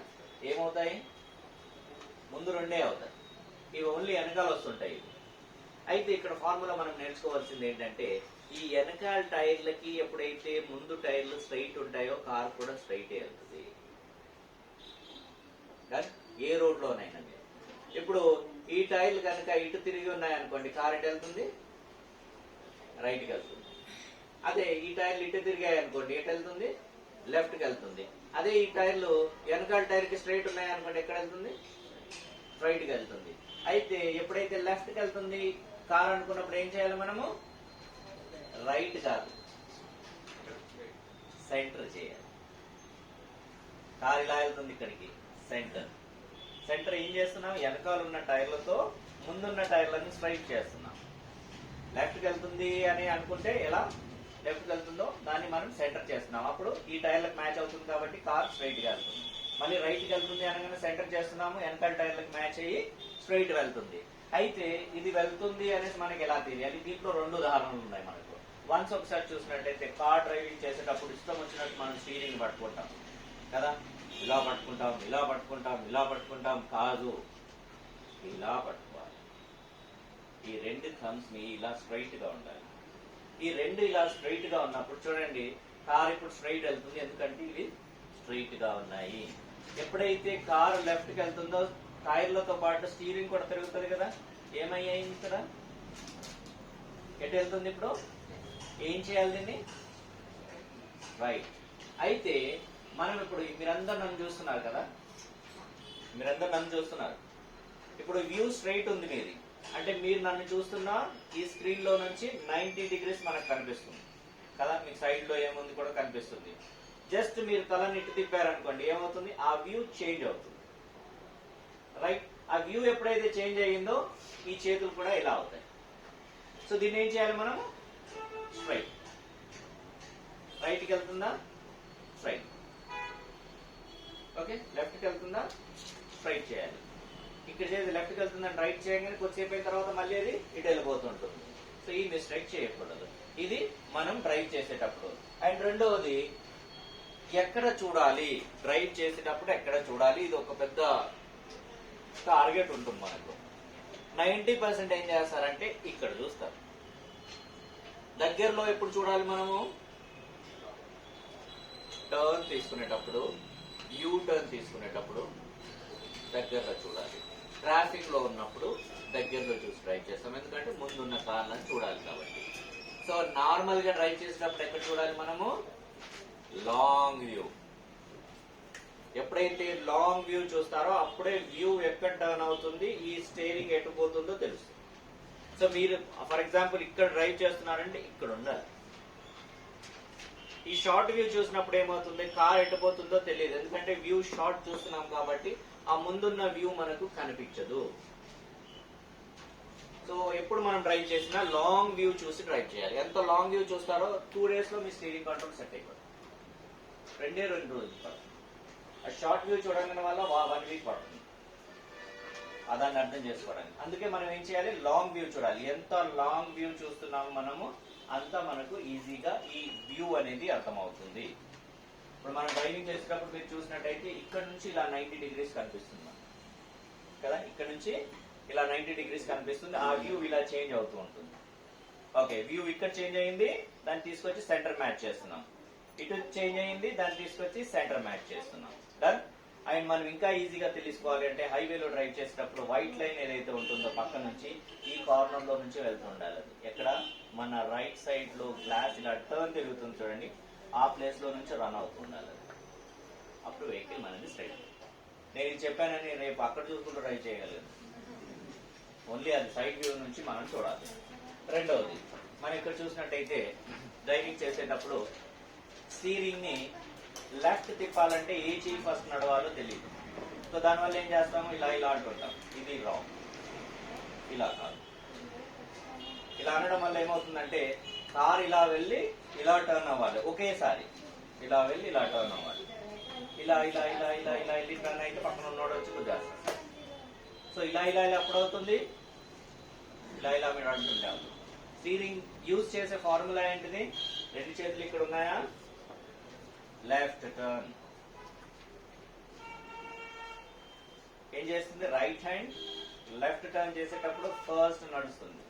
ఏమవుతాయి? ముందు 2 అవుతాయి. ఇవి ఓన్లీ వెనకాల వస్తుంటాయి. అయితే ఇక్కడ ఫార్ములా మనం నేర్చుకోవాల్సింది ఏంటంటే ఈ వెనకాల టైర్లకి ఎప్పుడైతే ముందు టైర్లు స్ట్రైట్ ఉంటాయో కార్ కూడా స్ట్రైట్ వెళ్తుంది. ఏ రోడ్లోనైనా మీరు ఇప్పుడు ఈ టైర్లు కనుక ఇటు తిరిగి ఉన్నాయనుకోండి, కార్ ఎటు వెళ్తుంది? రైట్కి వెళ్తుంది. అదే ఈ టైర్లు ఇటు తిరిగాయి అనుకోండి, ఎటు వెళ్తుంది? లెఫ్ట్కి వెళ్తుంది. అదే ఈ టైర్లు వెనకాల టైర్కి స్ట్రైట్ ఉన్నాయనుకోండి, ఎక్కడ వెళ్తుంది? రైట్కి వెళ్తుంది. అయితే ఎప్పుడైతే లెఫ్ట్కి వెళ్తుంది కార్ అనుకున్నప్పుడు ఏం చేయాలి మనము? రైట్ కాదు, సెంటర్ చేయాలి. కార్ ఇలా వెళ్తుంది ఇక్కడికి, సెంటర్. సెంటర్ ఏం చేస్తున్నాం? వెనకాల ఉన్న టైర్లతో ముందున్న టైర్లను స్ట్రైట్ చేస్తున్నాం. లెఫ్ట్కి వెళ్తుంది అని అనుకుంటే ఎలా లెఫ్ట్కి వెళ్తుందో దాన్ని మనం సెంటర్ చేస్తున్నాం. అప్పుడు ఈ టైర్లకు మ్యాచ్ అవుతుంది కాబట్టి కార్ స్ట్రైట్ గా వెళ్తుంది. మళ్ళీ రైట్కి వెళ్తుంది అనగానే సెంటర్ చేస్తున్నాము, వెనకాల టైర్లకు మ్యాచ్ అయ్యి స్ట్రైట్ వెళ్తుంది. అయితే ఇది వెళ్తుంది అనేసి మనకి ఎలా తెలియాలి? దీంట్లో 2 ఉదాహరణలు ఉన్నాయి మనకు. వన్స్ ఒకసారి చూసినట్టయితే కార్ డ్రైవింగ్ చేసేటప్పుడు ఇష్టం వచ్చినట్టు మనం స్టీరింగ్ పట్టుకుంటాం కదా. ఇలా పట్టుకుంటాం, ఇలా పట్టుకుంటాం, ఇలా పట్టుకుంటాం. కాదు, ఇలా పట్టుకోవాలి. ఈ 2 థమ్స్ ని ఇలా స్ట్రైట్ గా ఉండాలి. ఈ 2 ఇలా స్ట్రైట్ గా ఉన్నప్పుడు చూడండి, కార్ ఇప్పుడు స్ట్రైట్ వెళ్తుంది ఎందుకంటే ఇవి స్ట్రైట్ గా ఉన్నాయి. ఎప్పుడైతే కారు లెఫ్ట్ కి వెళ్తుందో టైర్లతో పాటు స్టీరింగ్ కూడా తిరుగుతుంది కదా. ఏమయ్యాయి ఇక్కడ? ఎటు వెళ్తుంది ఇప్పుడు? ఏం చేయాలి దీన్ని? రైట్. అయితే మనం ఇప్పుడు మీరందరూ నన్ను చూస్తున్నారు కదా, మీరందరూ నన్ను చూస్తున్నారు. ఇప్పుడు వ్యూ స్ట్రైట్ ఉంది మీది, అంటే మీరు నన్ను చూస్తున్నా ఈ స్క్రీన్ లో నుంచి 90 degrees మనకు కనిపిస్తుంది కదా. మీకు సైడ్ లో ఏముంది కూడా కనిపిస్తుంది. జస్ట్ మీరు తలని ఇటు తిప్పారనుకోండి, ఏమవుతుంది? ఆ వ్యూ చేంజ్ అవుతుంది. రైట్. ఆ వ్యూ ఎప్పుడైతే చేంజ్ అయ్యిందో ఈ చేతులు కూడా ఇలా అవుతాయి. సో దీన్ని ఏం చేయాలి మనం? స్ట్రైట్. రైట్కి వెళ్తుందా? స్ట్రైట్. ఓకే. లెఫ్ట్కి వెళ్తుందా? స్ట్రైట్ చేయాలి. ఇక్కడ చేసి లెఫ్ట్కి వెళ్తుందని రైట్ చేయగానే కొద్దిసేపు అయిన తర్వాత మళ్ళీ అది ఇటు వెళ్ళిపోతుంటుంది. సో ఈ మిస్టేక్ చేయకూడదు. ఇది మనం డ్రైవ్ చేసేటప్పుడు. అండ్ రెండవది, ఎక్కడ చూడాలి? డ్రైవ్ చేసేటప్పుడు ఎక్కడ చూడాలి? ఇది ఒక పెద్ద టార్గెట్ ఉంటుంది మనకు. 90% ఏం చేస్తారంటే ఇక్కడ చూస్తారు. దగ్గరలో ఎప్పుడు చూడాలి మనము? టర్న్ తీసుకునేటప్పుడు, యూ టర్న్ తీసుకునేటప్పుడు దగ్గరలో చూడాలి. ట్రాఫిక్ లో ఉన్నప్పుడు దగ్గరలో చూసి డ్రైవ్ చేస్తాం, ఎందుకంటే ముందున్న కార్లను చూడాలి కాబట్టి. సో నార్మల్ గా డ్రైవ్ చేసేటప్పుడు ఎక్కడ చూడాలి మనము? Long view. ఎప్పుడైతే లాంగ్ వ్యూ చూస్తారో అప్పుడే వ్యూ ఎక్కడ టర్న్ అవుతుంది, ఈ స్టీరింగ్ ఎటు పోతుందో తెలుస్తుంది. సో మీరు ఫర్ ఎగ్జాంపుల్ ఇక్కడ డ్రైవ్ చేస్తున్నారంటే ఇక్కడ ఉండాలి. ఈ షార్ట్ వ్యూ చూసినప్పుడు ఏమవుతుంది? కార్ ఎట్టుపోతుందో తెలియదు, ఎందుకంటే వ్యూ షార్ట్ చూస్తున్నాం కాబట్టి ఆ ముందున్న వ్యూ మనకు కనిపించదు. సో ఎప్పుడు మనం డ్రైవ్ చేసినా లాంగ్ వ్యూ చూసి డ్రైవ్ చేయాలి. ఎంత లాంగ్ వ్యూ చూస్తారో 2 days లో మీ స్టీరింగ్ కంట్రోల్ సెట్ అయిపోతుంది. 2 రోజులు పడుతుంది. ఆ షార్ట్ వ్యూ చూడడం వల్ల 1 week పడుతుంది దాన్ని అర్థం చేసుకోవడానికి. అందుకే మనం ఏం చేయాలి? లాంగ్ వ్యూ చూడాలి. ఎంత లాంగ్ వ్యూ చూస్తున్నాము మనము అంత మనకు ఈజీగా ఈ వ్యూ అనేది అర్థమవుతుంది. ఇప్పుడు మనం డ్రైవింగ్ చేసేటప్పుడు మీరు చూసినట్టయితే ఇక్కడ నుంచి ఇలా 90 degrees కనిపిస్తుంది కదా. ఇక్కడ నుంచి ఇలా 90 degrees కనిపిస్తుంది. ఆ వ్యూ ఇలా చేంజ్ అవుతూ ఉంటుంది. ఓకే, వ్యూ ఇక్కడ చేంజ్ అయింది, దాన్ని తీసుకొచ్చి సెంటర్ మ్యాచ్ చేస్తున్నాం. ఇటు చేంజ్ అయింది, దాన్ని తీసుకొచ్చి సెంటర్ మ్యాచ్ చేస్తున్నాం. డన్. అండ్ మనం ఇంకా ఈజీగా తెలుసుకోవాలి అంటే హైవేలో డ్రైవ్ చేసేటప్పుడు వైట్ లైన్ ఏదైతే ఉంటుందో పక్క నుంచి ఈ కార్నర్ లో నుంచి వెళ్తూ ఉండాలి. అది ఎక్కడ? మన రైట్ సైడ్ లో గ్లాస్ ఇలా టర్న్ తిరుగుతుంది చూడండి, ఆ ప్లేస్ లో నుంచి రన్ అవుతూ ఉండాలి. అప్పుడు వెహికల్ మనది స్ట్రైట్. నేను ఇది చెప్పానని రేపు అక్కడ చూసుకుంటూ డ్రైవ్ చేయగలను. ఓన్లీ అది సైడ్ వ్యూ నుంచి మనం చూడాలి. రెండవది, మనం ఇక్కడ చూసినట్టయితే డ్రైవింగ్ చేసేటప్పుడు స్టీరింగ్ ని లెఫ్ట్ తిప్పాలంటే ఏ చెయ్యి ఫస్ట్ నడవాలో తెలియదు. సో దానివల్ల ఏం చేస్తాము? ఇలా ఇలా అంటుంటాం. ఇది రాంగ్. ఇలా కాదు. ఇలా అనడం వల్ల ఏమవుతుందంటే కార్ ఇలా వెళ్ళి ఇలా టర్న్ అవ్వాలి ఒకేసారి. ఇలా వెళ్ళి ఇలా టర్న్ అవ్వాలి. ఇలా ఇలా ఇలా ఇలా ఇలా వెళ్ళి టర్న్ అయితే పక్కన ఉన్నోడు వచ్చి గుద్దేస్తాడు. సో సో ఇలా ఇలా ఇలా ఎప్పుడు అవుతుంది, ఇలా ఇలా మీరు అంటుంటాం. స్టీరింగ్ యూజ్ చేసే ఫార్ములా ఏంటిది, రెండు చేతులు ఇక్కడ ఉన్నాయా, లెఫ్ట్ టర్న్. ఏం చేస్తుంది, రైట్ హ్యాండ్ లెఫ్ట్ టర్న్ చేసేటప్పుడు ఫస్ట్ నడుస్తుంది,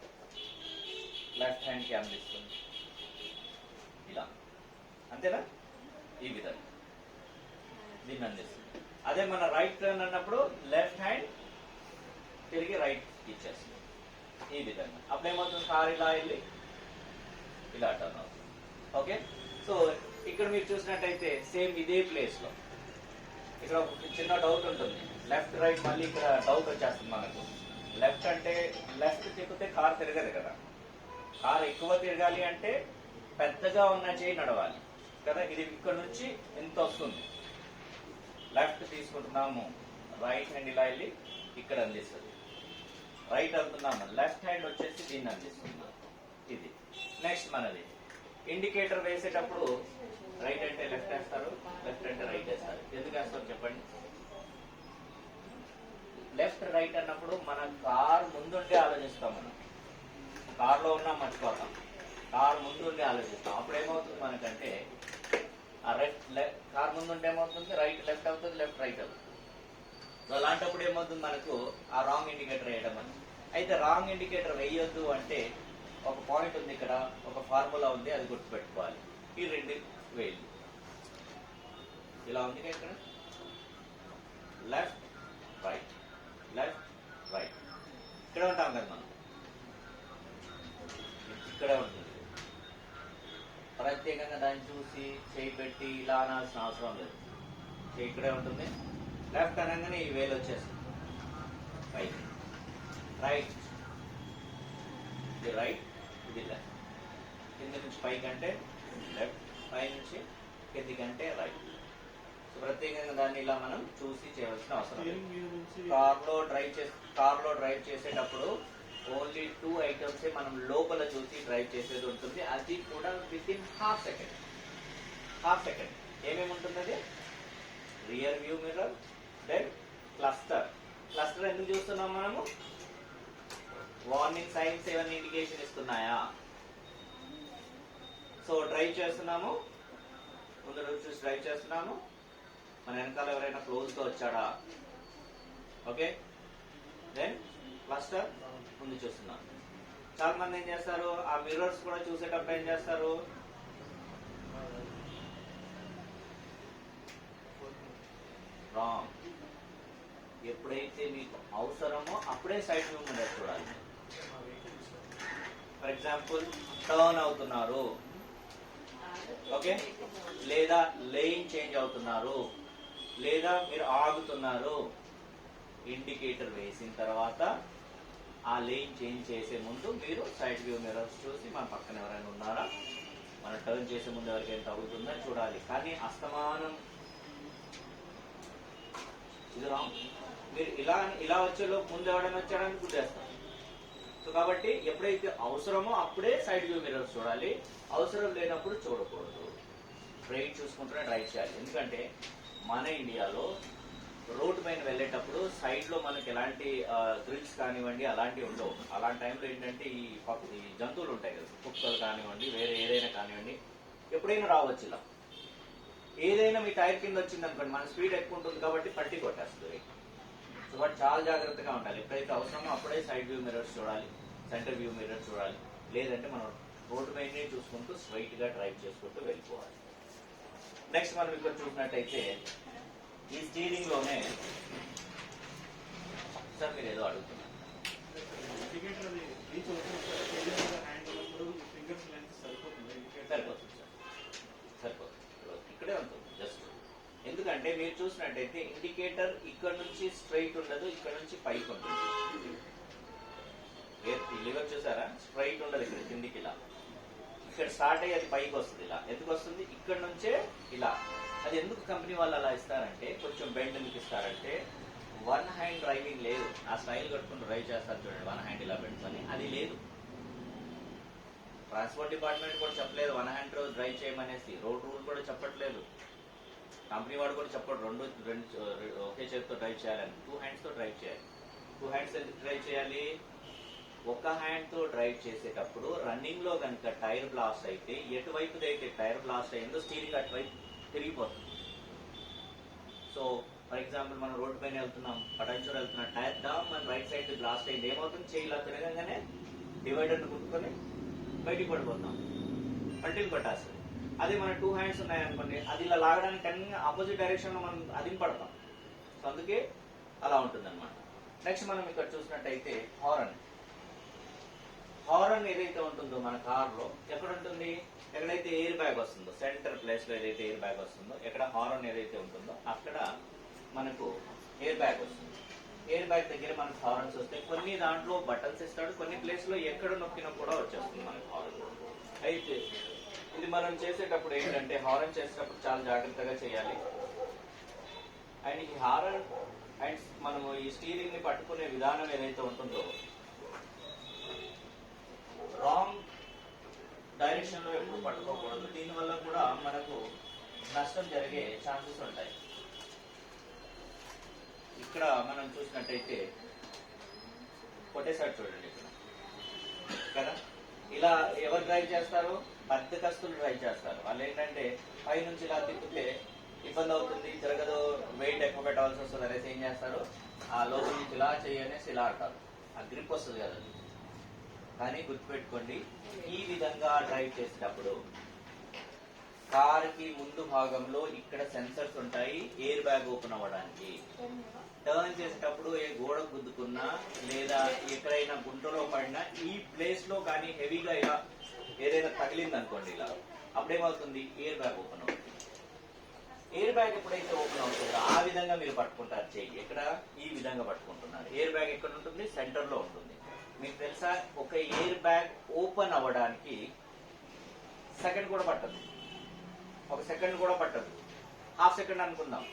లెఫ్ట్ హ్యాండ్ కి అందిస్తుంది ఇలా, అంతేనా, ఈ విధంగా దీన్ని అందిస్తుంది. అదే మన రైట్ టర్న్ అన్నప్పుడు లెఫ్ట్ హ్యాండ్ తిరిగి రైట్ ఇచ్చేస్తుంది ఈ విధంగా. అప్పుడు ఏమవుతుంది, కార్ ఇలా వెళ్ళి ఇలా టర్న్ అవుతుంది. ఓకే, సో ఇక్కడ మీరు చూసినట్టయితే సేమ్ ఇదే ప్లేస్ లో ఇక్కడ ఒక చిన్న డౌట్ ఉంటుంది, లెఫ్ట్ రైట్ మళ్ళీ ఇక్కడ డౌట్ వచ్చేస్తుంది మనకు. లెఫ్ట్ అంటే లెఫ్ట్ తిప్పితే కార్ తిరగదు కదా, కార్ ఎక్కువ తిరగాలి అంటే పెద్దగా ఉన్న చేయి నడవాలి కదా. ఇది ఇక్కడ నుంచి ఎంత వస్తుంది, లెఫ్ట్ తీసుకుంటున్నాము, రైట్ హ్యాండ్ ఇలా వెళ్ళి ఇక్కడ అందిస్తుంది, రైట్ అంటున్నాము, లెఫ్ట్ హ్యాండ్ వచ్చేసి దీన్ని అందిస్తున్నాం. ఇది నెక్స్ట్ మనది ఇండికేటర్ వేసేటప్పుడు రైట్ అంటే లెఫ్ట్ వేస్తారు, లెఫ్ట్ అంటే రైట్ వేస్తారు. ఎందుకు వేస్తారు చెప్పండి. లెఫ్ట్ రైట్ అన్నప్పుడు మన కార్ ముందుంటే ఆలోచిస్తాం, మనం కార్లో ఉన్నా మర్చిపోతాం, కార్ ముందుండి ఆలోచిస్తాం. అప్పుడు ఏమవుతుంది మనకంటే ఆ కార్ ముందుంటే ఏమవుతుంది, రైట్ లెఫ్ట్ అవుతుంది, లెఫ్ట్ రైట్ అవుతుంది. సో అలాంటప్పుడు ఏమవుతుంది మనకు ఆ రాంగ్ ఇండికేటర్ వేయడం అని. అయితే రాంగ్ ఇండికేటర్ వేయొద్దు అంటే ఒక పాయింట్ ఉంది ఇక్కడ, ఒక ఫార్ములా ఉంది, అది గుర్తుపెట్టుకోవాలి. ఈ రెండు వేలు ఇలా ఉంది కదా, ఇక్కడ లెఫ్ట్ రైట్ లెఫ్ట్ రైట్ ఇక్కడే ఉంటాం కదా మనం, ఇక్కడే ఉంటుంది. ప్రత్యేకంగా దాన్ని చూసి చేయి పెట్టి ఇలా అనాల్సిన అవసరం లేదు, చేయి ఇక్కడే ఉంటుంది. లెఫ్ట్ అనగానే ఈ వేలు వచ్చేస్తుంది, రైట్ రైట్, ఇది రైట్, ఇది లెఫ్ట్. కింద నుంచి పైకి అంటే లెఫ్ట్, పై నుంచి కిందికి అంటే రైట్. సో ప్రత్యేకంగా దాన్ని ఇలా మనం చూసి చేయవలసిన అవసరం లేదు. కార్లో డ్రైవ్ చేసేటప్పుడు ఓన్లీ 2 ఐటమ్స్ మనం లోపల చూసి డ్రైవ్ చేసేది ఉంటుంది, అది కూడా విత్ ఇన్ హాఫ్ సెకండ్. ఏమేమి ఉంటుంది అది, rear view mirror, then cluster. Cluster ఎందుకు చూస్తున్నాం మనము, వార్నింగ్ సైన్స్ ఏమైనా ఇండికేషన్ ఇస్తున్నాయా. సో డ్రైవ్ చేస్తున్నాము, ముందు చూసి డ్రైవ్ చేస్తున్నాము, మన వెనకాల ఎవరైనా క్లోజ్ గా వచ్చాడా, ఓకే. దెన్ క్లస్టర్ ముందు చూస్తున్నాం. చాలా మంది ఏం చేస్తారు, ఆ మిర్రర్స్ కూడా చూసేటప్పుడు ఏం చేస్తారు, రాంగ్. ఎప్పుడైతే మీకు అవసరమో అప్పుడే సైడ్ వ్యూ మిర్రర్ చూడాలి. ఫర్ ఎగ్జాంపుల్ టర్న్ అవుతున్నారు, ఓకే, లేదా లేన్ చేంజ్ అవుతున్నారు, లేదా మీరు ఆగుతున్నారు, ఇండికేటర్ వేసిన తర్వాత ఆ లేన్ చేంజ్ చేసే ముందు మీరు సైడ్ వ్యూ మిర్రర్స్ చూసి మన పక్కన ఎవరైనా ఉన్నారా, మన టర్న్ చేసే ముందు ఎవరికైనా తగ్గుతుందా చూడాలి. కానీ అస్తమానం ఇది రాంగ్. మీరు ఇలా వచ్చేలో ముందు ఎవరైనా వచ్చాడని గుర్తేస్తారు. సో కాబట్టి ఎప్పుడైతే అవసరమో అప్పుడే సైడ్ వ్యూ మిర్రర్స్ చూడాలి, అవసరం లేనప్పుడు చూడకూడదు. రైట్ చూసుకుంటూనే డ్రైవ్ చేయాలి. ఎందుకంటే మన ఇండియాలో రోడ్ పైన వెళ్ళేటప్పుడు సైడ్ లో మనకి ఎలాంటి గ్రిల్స్ కానివ్వండి అలాంటివి ఉండవు. అలాంటి టైంలో ఏంటంటే ఈ జంతువులు ఉంటాయి కదా, కుక్కలు కానివ్వండి, వేరే ఏదైనా కానివ్వండి, ఎప్పుడైనా రావచ్చు. ఇలా ఏదైనా మీ టైర్ కింద వచ్చింది అనుకోండి, మన స్పీడ్ ఎక్కువ ఉంటుంది కాబట్టి పట్టి కొట్టేస్తుంది. సో బట్ చాలా జాగ్రత్తగా ఉండాలి. ఎప్పుడైతే అవసరమో అప్పుడే సైడ్ వ్యూ మిర్రర్స్ చూడాలి, సెంటర్ వ్యూ మిర్రర్స్ చూడాలి. లేదంటే మనం రోడ్డు పైనే చూసుకుంటూ స్ట్రైట్ గా డ్రైవ్ చేసుకుంటూ వెళ్ళిపోవాలి. నెక్స్ట్ మనం ఇక్కడ చూసినట్టయితే ఈ స్టీరింగ్ లోనే సార్ మీరు ఏదో అడుగుతున్నారు, సరిపోతుంది సార్, ఇక్కడే ఉంటుంది జస్ట్. ఎందుకంటే మీరు చూసినట్టయితే ఇండికేటర్ ఇక్కడ నుంచి స్ట్రైట్ ఉండదు, ఇక్కడ నుంచి పైకి ఉంటుంది. లివర్ చూసారా, స్ట్రైట్ ఉండదు, ఇక్కడ కిందికి ఇలా, ఇక్కడ స్టార్ట్ అయ్యి అది పైకి వస్తుంది. ఇలా ఎందుకు వస్తుంది, ఇక్కడ నుంచే ఇలా. అది ఎందుకు కంపెనీ వాళ్ళు అలా ఇస్తారంటే, కొంచెం బెండ్ ఎందుకు ఇస్తారంటే, వన్ హ్యాండ్ డ్రైవింగ్ లేదు. ఆ స్టైల్ కట్టుకుని డ్రైవ్ చేస్తారు చూడండి, వన్ హ్యాండ్ ఇలా పెట్టుకొని, అది లేదు. ట్రాన్స్పోర్ట్ డిపార్ట్మెంట్ కూడా చెప్పలేదు వన్ హ్యాండ్ డ్రైవ్ చేయమనేసి, రోడ్ రూల్ కూడా చెప్పట్లేదు, కంపెనీ వాడు కూడా చెప్పడు రెండు ఒకే చేతితో డ్రైవ్ చేయాలని, 2 హ్యాండ్స్ తో డ్రైవ్ చేయాలి. టూ హ్యాండ్స్ ఎందుకు డ్రైవ్ చేయాలి? ఒక హ్యాండ్ తో డ్రైవ్ చేసేటప్పుడు రన్నింగ్ లో కనుక టైర్ బ్లాస్ట్ అయితే ఎటువైపు అయితే టైర్ బ్లాస్ట్ అయిందో స్టీరింగ్ అటువైపు తిరిగిపోతుంది. సో ఫర్ ఎగ్జాంపుల్ మనం రోడ్డు పైన వెళ్తున్నాం, పటాన్చూరు వెళ్తున్నాం, టైర్ డామ్ మన రైట్ సైడ్ బ్లాస్ట్ అయింది, ఏమవుతుంది? చేయి ఇలా తిరగంగానే డివైడర్ కుట్టుకొని బయటికి పడిపోతాం, పల్టీలు పట్టాల్సింది. అదే మన టూ హ్యాండ్స్ ఉన్నాయనుకోండి, అది ఇలా లాగడానికి అన్ని ఆపోజిట్ డైరెక్షన్ లో మనం అది పడతాం. సో అందుకే అలా ఉంటుంది అనమాట. నెక్స్ట్ మనం ఇక్కడ చూసినట్టయితే హారన్. హారన్ ఏదైతే ఉంటుందో మన కార్ లో ఎక్కడ ఉంటుంది? ఎక్కడైతే ఎయిర్ బ్యాగ్ వస్తుందో, సెంటర్ ప్లేస్ లో ఏదైతే ఎయిర్ బ్యాగ్ వస్తుందో, ఎక్కడ హారన్ ఏదైతే ఉంటుందో అక్కడ మనకు ఎయిర్ బ్యాగ్ వస్తుంది. ఎయిర్ బ్యాగ్ దగ్గర మనకు హారన్స్ వస్తాయి. కొన్ని దాంట్లో బటన్స్ ఇస్తాడు, కొన్ని ప్లేస్ లో ఎక్కడ నొక్కినా కూడా వచ్చేస్తుంది మనకు హారన్. అయితే ఇది మనం చేసేటప్పుడు ఏంటంటే, హారన్ చేసేటప్పుడు చాలా జాగ్రత్తగా చేయాలి. అండ్ ఈ హారన్ అండ్ మనము ఈ స్టీరింగ్ ని పట్టుకునే విధానం ఏదైతే ఉంటుందో రాంగ్ డైరెక్షన్ లో ఎప్పుడు పట్టుకోకూడదు. దీనివల్ల కూడా మనకు నష్టం జరిగే ఛాన్సెస్ ఉంటాయి. ఇక్కడ మనం చూసినట్టయితే కొట్టేసారి చూడండి ఇక్కడ కదా, ఇలా ఎవరు డ్రైవ్ చేస్తారు? బద్దకస్తులు డ్రైవ్ చేస్తారు. వాళ్ళు ఏంటంటే పై నుంచి ఇలా తిప్పితే ఇబ్బంది అవుతుంది, తిరగదు, వెయిట్ ఎక్కువ పెట్టాల్సి వస్తుంది అనేసి ఏం చేస్తారు? ఆ లోపల నుంచి ఇలా చేయనేసి ఇలా అంటారు. ఆ గ్రిప్ వస్తుంది కదా. కానీ గుర్తుపెట్టుకోండి, ఈ విధంగా డ్రైవ్ చేసేటప్పుడు కార్ కి ముందు భాగంలో ఇక్కడ సెన్సర్స్ ఉంటాయి ఎయిర్ బ్యాగ్ ఓపెన్ అవ్వడానికి. టర్న్ చేసేటప్పుడు ఏ గోడ గుద్దుకున్నా లేదా ఎక్కడైనా గుంటలో పడినా ఈ ప్లేస్ లో కానీ హెవీగా ఇలా ఏదైనా తగిలింది అనుకోండి, ఇలా అప్పుడేమవుతుంది? ఎయిర్ బ్యాగ్ ఓపెన్ అవుతుంది. ఎయిర్ బ్యాగ్ ఎప్పుడైతే ఓపెన్ అవుతుందో ఆ విధంగా మీరు పట్టుకుంటారు చెయ్యి. ఇక్కడ ఈ విధంగా పట్టుకుంటున్నారు. ఎయిర్ బ్యాగ్ ఎక్కడ ఉంటుంది? సెంటర్ లో ఉంటుంది. మీకు తెలుసా, ఒక ఎయిర్ బ్యాగ్ ఓపెన్ అవ్వడానికి సెకండ్ కూడా పట్టదు, ఒక సెకండ్ కూడా పట్టదు, హాఫ్ సెకండ్ అనుకుందాం.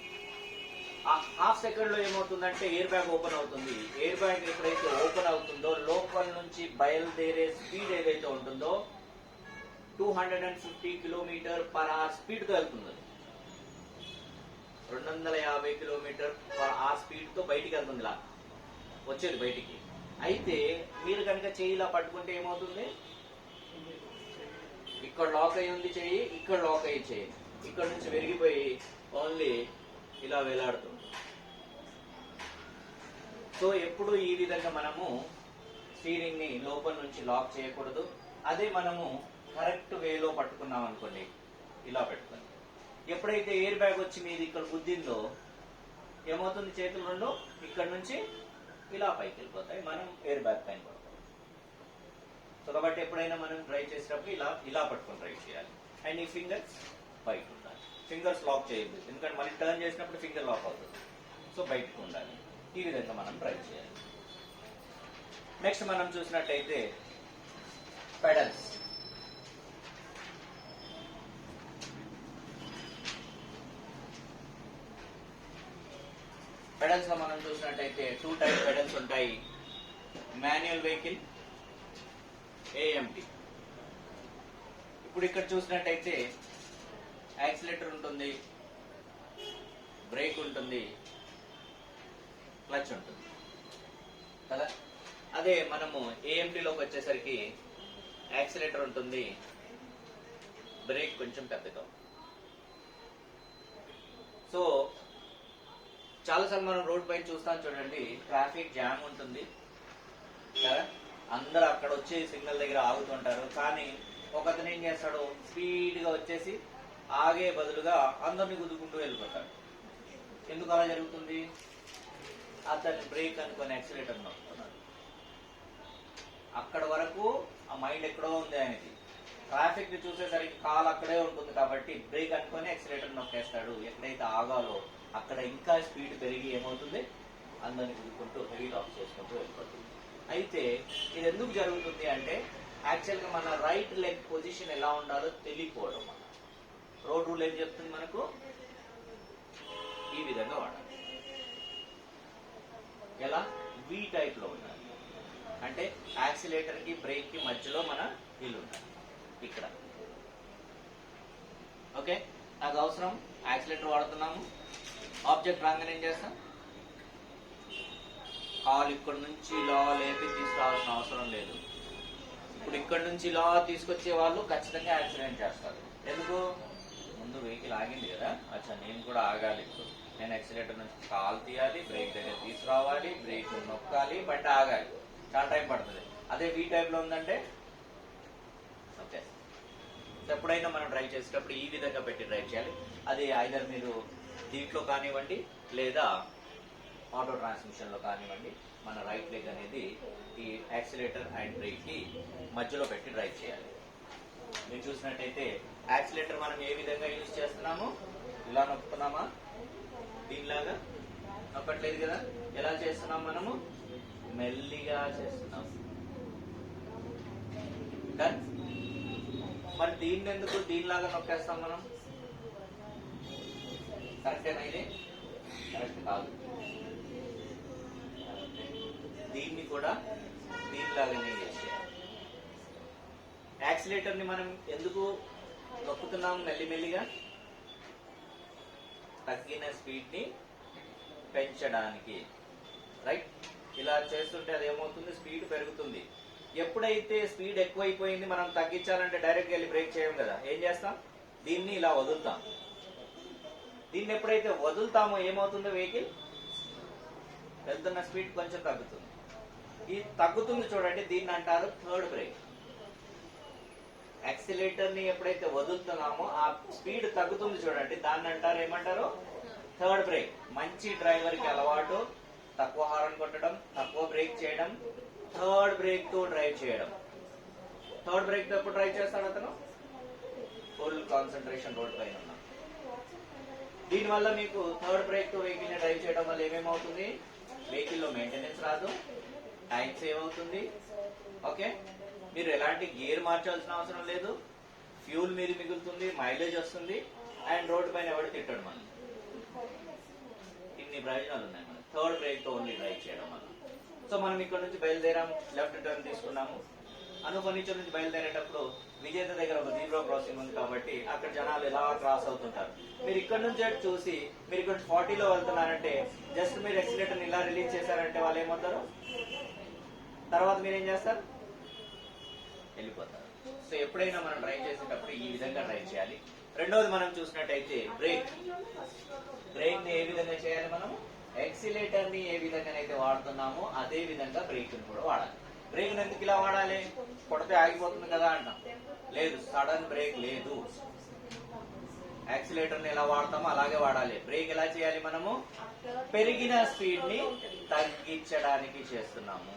ఆ హాఫ్ సెకండ్ లో ఏమవుతుందంటే ఎయిర్ బ్యాగ్ ఓపెన్ అవుతుంది. ఎయిర్ బ్యాగ్ ఎప్పుడైతే ఓపెన్ అవుతుందో లోపల నుంచి బయలుదేరే స్పీడ్ ఏదైతే ఉంటుందో 250 km/h స్పీడ్ తో వెళ్తుంది. 250 km/h స్పీడ్ తో బయటికి వెళ్తుంది, ఇలా వచ్చేది బయటికి. అయితే మీరు కనుక చెయ్యి ఇలా పట్టుకుంటే ఏమవుతుంది? ఇక్కడ లాక్ అయి ఉంది చెయ్యి, ఇక్కడ లాక్ అయ్యి చెయ్యి, ఇక్కడ నుంచి విరిగిపోయి ఓన్లీ ఇలా వేలాడుతుంది. సో ఎప్పుడు ఈ విధంగా మనము స్టీరింగ్ ని లోపల నుంచి లాక్ చేయకూడదు. అదే మనము కరెక్ట్ వేలో పట్టుకున్నాం అనుకోండి, ఇలా పెట్టుకోండి. ఎప్పుడైతే ఎయిర్ బ్యాగ్ వచ్చి మీది ఇక్కడ గుద్దిందో ఏమవుతుంది? చేతులు రెండు ఇక్కడ నుంచి ఇలా పైకి వెళ్ళిపోతాయి, మనం ఎయిర్ బ్యాగ్ పైన పడతాం. సో కాబట్టి ఎప్పుడైనా మనం డ్రైవ్ చేసేటప్పుడు ఇలా ఇలా పట్టుకొని డ్రైవ్ చేయాలి. అండ్ ఈ ఫింగర్స్ బయట ఉండాలి. ఫింగర్స్ లాక్ చేయొద్దు, ఎందుకంటే మళ్ళీ టర్న్ చేసినప్పుడు ఫింగర్ లాక్ అవుతుంది. సో బయటకు ఉండాలి. ఈ విధంగా మనం డ్రైవ్ చేయాలి. నెక్స్ట్ మనం చూసినట్టయితే పెడల్స్. పెడల్స్ లో మనం చూసినట్టయితే 2 టైప్ పెడల్స్ ఉంటాయి. Manual vehicle, AMT. ఇప్పుడు ఇక్కడ చూసినట్టయితే యాక్సిలేటర్ ఉంటుంది, బ్రేక్ ఉంటుంది, క్లచ్ ఉంటుంది కదా. అదే మనము ఏఎంటీలోకి వచ్చేసరికి యాక్సిలేటర్ ఉంటుంది, బ్రేక్ కొంచెం పెద్దగా. సో చాలాసార్లు మనం రోడ్ పైన చూస్తాం చూడండి, ట్రాఫిక్ జామ్ ఉంటుంది కదా, అందరూ అక్కడ వచ్చి సిగ్నల్ దగ్గర ఆగుతుంటారు. కానీ ఒకతను ఏం చేస్తాడు? స్పీడ్ గా వచ్చేసి ఆగే బదులుగా అందరిని గుద్దుకుంటూ వెళ్ళిపోతాడు. ఎందుకు అలా జరుగుతుంది? అతన్ని బ్రేక్ అనుకుని యాక్సిలేటర్ నొక్కుతున్నాడు. అక్కడ వరకు ఆ మైండ్ ఎక్కడో ఉంది ఆయనకి. ట్రాఫిక్ ని చూసేసరికి కాలు అక్కడే ఉంటుంది కాబట్టి బ్రేక్ అనుకొని యాక్సిలేటర్ నొక్కేస్తాడు. ఎక్కడైతే ఆగాలో అక్కడ ఇంకా స్పీడ్ పెరిగి ఏమవుతుంది? అందరిని గుద్దుకుంటూ హెవీ లాక్ చేసుకుంటూ వెళ్ళిపోతుంది. అయితే ఇది ఎందుకు జరుగుతుంది అంటే, యాక్చువల్ గా మన రైట్ లెగ్ పొజిషన్ ఎలా ఉండాలో తెలియకపోవడం. రోడ్ రూల్ ఏం చెప్తుంది మనకు? ఈ విధంగా వాడాలి. ఎలా? వి టైప్ లో ఉండాలి. అంటే యాక్సిలేటర్ కి బ్రేక్ కి మధ్యలో మన వీల్ ఉండాలి ఇక్కడ. ఓకే, నాకు అవసరం యాక్సిలేటర్ వాడుతున్నాము, ఆబ్జెక్ట్ రాగానే ఏం చేస్తాం? కాలు ఇక్కడ నుంచి ఇలా లేపి తీసుకురావాల్సిన అవసరం లేదు. ఇప్పుడు ఇక్కడ నుంచి ఇలా తీసుకొచ్చే వాళ్ళు ఖచ్చితంగా యాక్సిడెంట్ చేస్తారు. ఎందుకు? ముందు వెహికల్ ఆగింది కదా, అచ్చా నేను కూడా ఆగాలి. ఇప్పుడు నేను యాక్సిలేటర్ నుంచి కాలు తీయాలి, బ్రేక్ దగ్గర తీసుకురావాలి, బ్రేక్ నొక్కాలి, బండి ఆగాలి, చాలా టైం పడుతుంది. అదే ఈ టైప్లో ఉందంటే ఓకే. ఎప్పుడైనా మనం డ్రైవ్ చేసేటప్పుడు ఈ విధంగా పెట్టి డ్రైవ్ చేయాలి. అది ఐదర్ మీరు దీంట్లో కానివ్వండి లేదా ఆటో ట్రాన్స్మిషన్లో కానివ్వండి, మన రైట్ లెగ్ అనేది ఈ యాక్సిలేటర్ అండ్ బ్రేక్కి మధ్యలో పెట్టి డ్రైవ్ చేయాలి. మీరు చూసినట్టయితే యాక్సిలేటర్ మనం ఏ విధంగా యూజ్ చేస్తున్నాము, ఇలా నొక్కుతున్నామా, దీనిలాగా నొక్కట్లేదు కదా. ఎలా చేస్తున్నాం మనము? మెల్లిగా చేస్తున్నాం. మరి దీన్ని ఎందుకు దీనిలాగా నొక్కేస్తాం మనం? కరెక్టేనా? ఇది కరెక్ట్ కాదు. దీన్ని కూడా దీనిలాగానే చేసేయాలి. యాక్సిలేటర్ ని మనం ఎందుకు నొక్కుతున్నాం మెల్లిమెల్లిగా? తగ్గిన స్పీడ్ ని పెంచడానికి, రైట్? ఇలా చేస్తుంటే అది ఏమవుతుంది? స్పీడ్ పెరుగుతుంది. ఎప్పుడైతే స్పీడ్ ఎక్కువైపోయింది మనం తగ్గించాలంటే డైరెక్ట్ వెళ్ళి బ్రేక్ చేయం కదా, ఏం చేస్తాం? దీన్ని ఇలా వదులుతాం. దీన్ని ఎప్పుడైతే వదులుతామో ఏమవుతుందో వెహికల్ వెళ్తున్న స్పీడ్ కొంచెం తగ్గుతుంది. ఈ తగ్గుతుంది చూడండి, దీన్ని అంటారు థర్డ్ బ్రేక్. యాక్సిలేటర్ ని ఎప్పుడైతే వదులుతున్నామో ఆ స్పీడ్ తగ్గుతుంది చూడండి, దాన్ని అంటారు ఏమంటారు? Third break. మంచి డ్రైవర్ కి అలవాటు తక్కువ హారన్ కొట్టడం, తక్కువ బ్రేక్ చేయడం, థర్డ్ బ్రేక్ తో డ్రైవ్ చేయడం. థర్డ్ బ్రేక్ తో ఎప్పుడు డ్రైవ్ చేస్తాడు అతను? ఫుల్ కాన్సన్ట్రేషన్ రోడ్ పైన ఉన్నాం. దీనివల్ల మీకు థర్డ్ బ్రేక్ తో వెహికల్ ని డ్రైవ్ చేయడం వల్ల ఏమేమవుతుంది? వెహికల్ లో మెయింటెనెన్స్ రాదు, టైం సేవ్ అవుతుంది. ఓకే, మీరు ఎలాంటి గేర్ మార్చాల్సిన అవసరం లేదు, ఫ్యూల్ మీరు మిగులుతుంది, మైలేజ్ వస్తుంది, అండ్ రోడ్డు పైన ఎవరు తిట్టడు మనం. ఇన్ని ప్రయోజనాలు ఉన్నాయి మనకి థర్డ్ బ్రేక్ తో ఓన్లీ డ్రైవ్ చేయడం వల్ల. సో మనం ఇక్కడ నుంచి బయలుదేరాము, లెఫ్ట్ టర్న్ తీసుకున్నాము. అనుఫర్నిచర్ నుంచి బయలుదేరేటప్పుడు విజేత దగ్గర ఒక జీబ్రా క్రాసింగ్ ఉంది కాబట్టి అక్కడ జనాలు ఎలా క్రాస్ అవుతుంటారు. మీరు ఇక్కడ నుంచి చూసి మీరు ఇక్కడ 40లో వెళ్తున్నారంటే జస్ట్ మీరు యాక్సిలేటర్ ఇలా రిలీజ్ చేశారంటే వాళ్ళు ఏమవుతారు? తర్వాత మీరు ఏం చేస్తారు? వెళ్ళిపోతారు. సో ఎప్పుడైనా మనం డ్రైవ్ చేసేటప్పుడు ఈ విధంగా డ్రైవ్ చేయాలి. రెండోది మనం చూసినట్టయితే బ్రేక్. బ్రేక్ ని ఏ విధంగా చేయాలి? మనం యాక్సిలేటర్ ని ఏ విధంగానైతే వాడుతున్నామో అదే విధంగా బ్రేక్ ని కూడా వాడాలి. బ్రేక్ ఎందుకు ఇలా వాడాలి? కొడితే ఆగిపోతుంది కదా అంటాం. లేదు, సడన్ బ్రేక్ లేదు. యాక్సిలేటర్ ని ఎలా వాడతామో అలాగే వాడాలి. బ్రేక్ ఎలా చేయాలి? మనము పెరిగిన స్పీడ్ ని తగ్గించడానికి చేస్తున్నాము.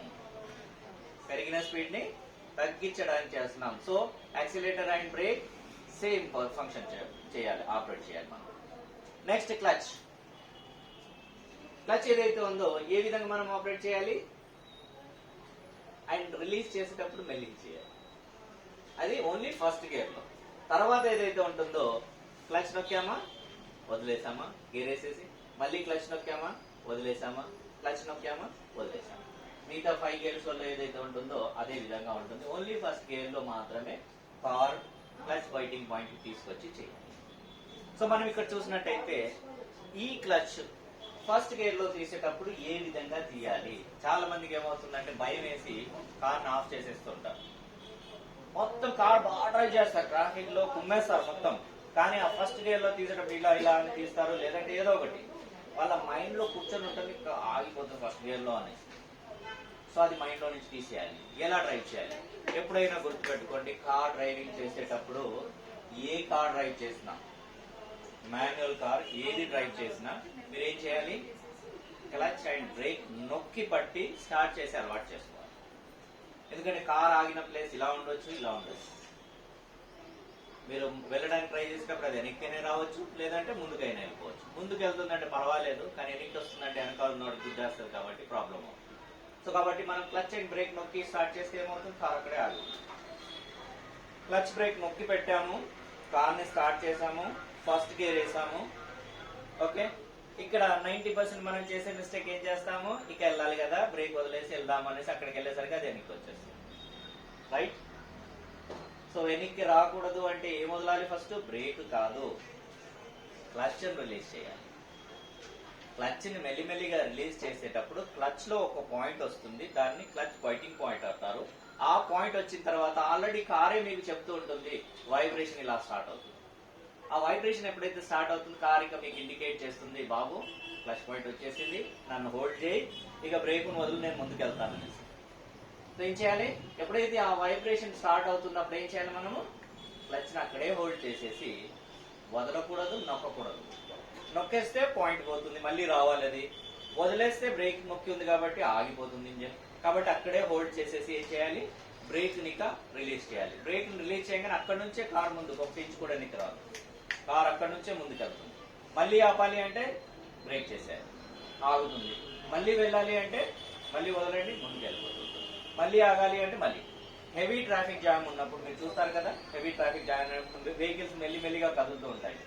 పెరిగిన స్పీడ్ ని తగ్గించడానికి చేస్తున్నాం. So accelerator and break same function చేయాలి, ఆపరేట్ చేయాలి మనం. Next clutch. క్లచ్ ఏదైతే ఉందో ఏ విధంగా మనం ఆపరేట్ చేయాలి? అండ్ రిలీజ్ చేసేటప్పుడు మెల్లింగ్ చేయాలి. అది ఓన్లీ ఫస్ట్ గేర్ లో. తర్వాత ఏదైతే ఉంటుందో క్లచ్ నొక్కామా, వదిలేసామా, గేర్ వేసేసి మళ్ళీ క్లచ్ నొక్కామా, వదిలేసామా, క్లచ్ నొక్కామా, వదిలేసామా. మిగతా 5 గేర్స్ వల్ల ఏదైతే ఉంటుందో అదే విధంగా ఉంటుంది. ఓన్లీ ఫస్ట్ గేర్ లో మాత్రమే కార్ క్లచ్ బైటింగ్ పాయింట్ తీసుకొచ్చి చేయాలి. సో మనం ఇక్కడ చూసినట్టయితే ఈ క్లచ్ ఫస్ట్ గేర్ లో తీసేటప్పుడు ఏ విధంగా తీయాలి? చాలా మందికి ఏమవుతుందంటే భయం వేసి కార్ ఆఫ్ చేసేస్తుంటారు. మొత్తం కార్ బాగా డ్రైవ్ చేస్తారు, ట్రాఫిక్ లో కుమ్మేస్తారు మొత్తం. కానీ ఆ ఫస్ట్ గేర్ లో తీసేటప్పుడు ఇలా ఇలా అని తీస్తారు, లేదంటే ఏదో ఒకటి వాళ్ళ మైండ్ లో కూర్చొని ఉంటుంది, ఆగిపోతుంది ఫస్ట్ గేర్ లో అనేసి. సో అది మైండ్ లో నుంచి తీసేయాలి. ఎలా డ్రైవ్ చేయాలి? ఎప్పుడైనా గుర్తుపెట్టుకోండి, కార్ డ్రైవింగ్ చేసేటప్పుడు ఏ కార్ డ్రైవ్ చేసినా, మాన్యువల్ కార్ ఏది డ్రైవ్ చేసినా మీరు ఏం చేయాలి? క్లచ్ అండ్ బ్రేక్ నొక్కి పట్టి స్టార్ట్ చేసి అలవాటు చేసుకోవాలి. ఎందుకంటే కార్ ఆగిన ప్లేస్ ఇలా ఉండొచ్చు, ఇలా ఉండొచ్చు. మీరు వెళ్ళడానికి ట్రై చేసేటప్పుడు అది వెనక్కినే రావచ్చు, లేదంటే ముందుకైనా వెళ్ళిపోవచ్చు. ముందుకు వెళ్తుందంటే పర్వాలేదు, కానీ వెనక్కి వస్తుందంటే వెనకాల ఉన్నవాడు గుద్దేస్తుంది కాబట్టి ప్రాబ్లం అవుతుంది. సో కాబట్టి మనం క్లచ్ అండ్ బ్రేక్ నొక్కి స్టార్ట్ చేస్తే ఏమవుతుంది? కార్ అక్కడే ఆగుతుంది. క్లచ్ బ్రేక్ నొక్కి పెట్టాము, కార్ ని స్టార్ట్ చేసాము, ఫస్ట్ గేర్ వేసాము. ఓకే, ఇక్కడ 90% మనం చేసే మిస్టేక్ ఏం చేస్తాము? ఇక వెళ్ళాలి కదా, బ్రేక్ వదిలేసి వెళ్దాం అనేసి అక్కడికి వెళ్ళేసరికి అది వెనక్కి వచ్చేస్తుంది. రైట్? సో వెనక్కి రాకూడదు అంటే ఏం వదలాలి? ఫస్ట్ బ్రేక్ కాదు, క్లచ్ రిలీజ్ చేయాలి. క్లచ్ ని మెల్లిమెల్లిగా రిలీజ్ చేసేటప్పుడు క్లచ్ లో ఒక పాయింట్ వస్తుంది, దాన్ని క్లచ్ క్వైటింగ్ పాయింట్ అంటారు. ఆ పాయింట్ వచ్చిన తర్వాత ఆల్రెడీ కారే మీకు చెప్తూ ఉంటుంది వైబ్రేషన్ ఇలా స్టార్ట్ అవుతుంది. ఆ వైబ్రేషన్ ఎప్పుడైతే స్టార్ట్ అవుతుంది కార్ ఇక మీకు ఇండికేట్ చేస్తుంది, బాబు క్లచ్ పాయింట్ వచ్చేసింది, నన్ను హోల్డ్ చేయి, ఇక బ్రేక్ వదులు, నేను ముందుకు వెళ్తాను అనేసి. సో ఏం చేయాలి, ఎప్పుడైతే ఆ వైబ్రేషన్ స్టార్ట్ అవుతున్నప్పుడు ఏం చేయాలి, మనము క్లచ్ ని అక్కడే హోల్డ్ చేసేసి వదలకూడదు, నొక్కకూడదు. నొక్కేస్తే పాయింట్ పోతుంది, మళ్ళీ రావాలి అది. వదిలేస్తే బ్రేక్ నొక్కి ఉంది కాబట్టి ఆగిపోతుంది ఇంజన్. కాబట్టి అక్కడే హోల్డ్ చేసేసి ఏం చేయాలి, బ్రేక్ ని రిలీజ్ చేయాలి. బ్రేక్ ని రిలీజ్ చేయగానే అక్కడ నుంచే కార్ ముందుకు ఒక ఇంచు కూడా నీకు రాదు, కార్ అక్కడ నుంచే ముందుకు వెళ్తుంది. మళ్ళీ ఆపాలి అంటే బ్రేక్ చేసేయాలి, ఆగుతుంది. మళ్ళీ వెళ్ళాలి అంటే మళ్ళీ వదలండి, ముందుకు వెళ్ళిపోతుంది. మళ్ళీ ఆగాలి అంటే మళ్ళీ. హెవీ ట్రాఫిక్ జామ్ ఉన్నప్పుడు మీరు చూస్తారు కదా, హెవీ ట్రాఫిక్ జామ్ ఉన్నప్పుడు వెహికల్స్ మెల్లిమెల్లిగా కదులుతూ ఉంటాయి.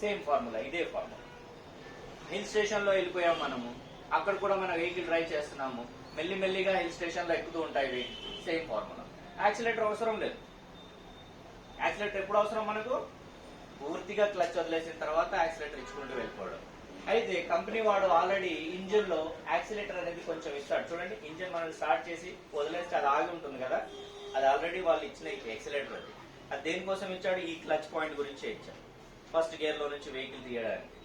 సేమ్ ఫార్ములా, ఇదే ఫార్ములా. హిల్ స్టేషన్ లో వెళ్ళిపోయాం మనము, అక్కడ కూడా మనం వెహికల్ డ్రైవ్ చేస్తున్నాము, మెల్లిమెల్లిగా హిల్ స్టేషన్ లో ఎక్కుతూ ఉంటాయి వెహికల్. Same formula. యాక్సిలేటర్ అవసరం లేదు. యాక్సిలేటర్ ఎప్పుడు అవసరం మనకు, పూర్తిగా క్లచ్ వదిలేసిన తర్వాత యాక్సిలేటర్ ఇచ్చుకుంటూ వెళ్ళిపోవడం. అయితే కంపెనీ వాడు ఆల్రెడీ ఇంజిన్ లో యాక్సిలేటర్ అనేది కొంచెం ఇస్తాడు. చూడండి, ఇంజిన్ మనం స్టార్ట్ చేసి వదిలేస్తే అది ఆగి ఉంటుంది కదా, అది ఆల్రెడీ వాళ్ళు ఇచ్చిన యాక్సిలేటర్ అది. అది దేనికోసం ఇచ్చాడు, ఈ క్లచ్ పాయింట్ గురించే ఇచ్చాడు, ఫస్ట్ గేర్ లో నుంచి వెహికల్ తీయడానికి.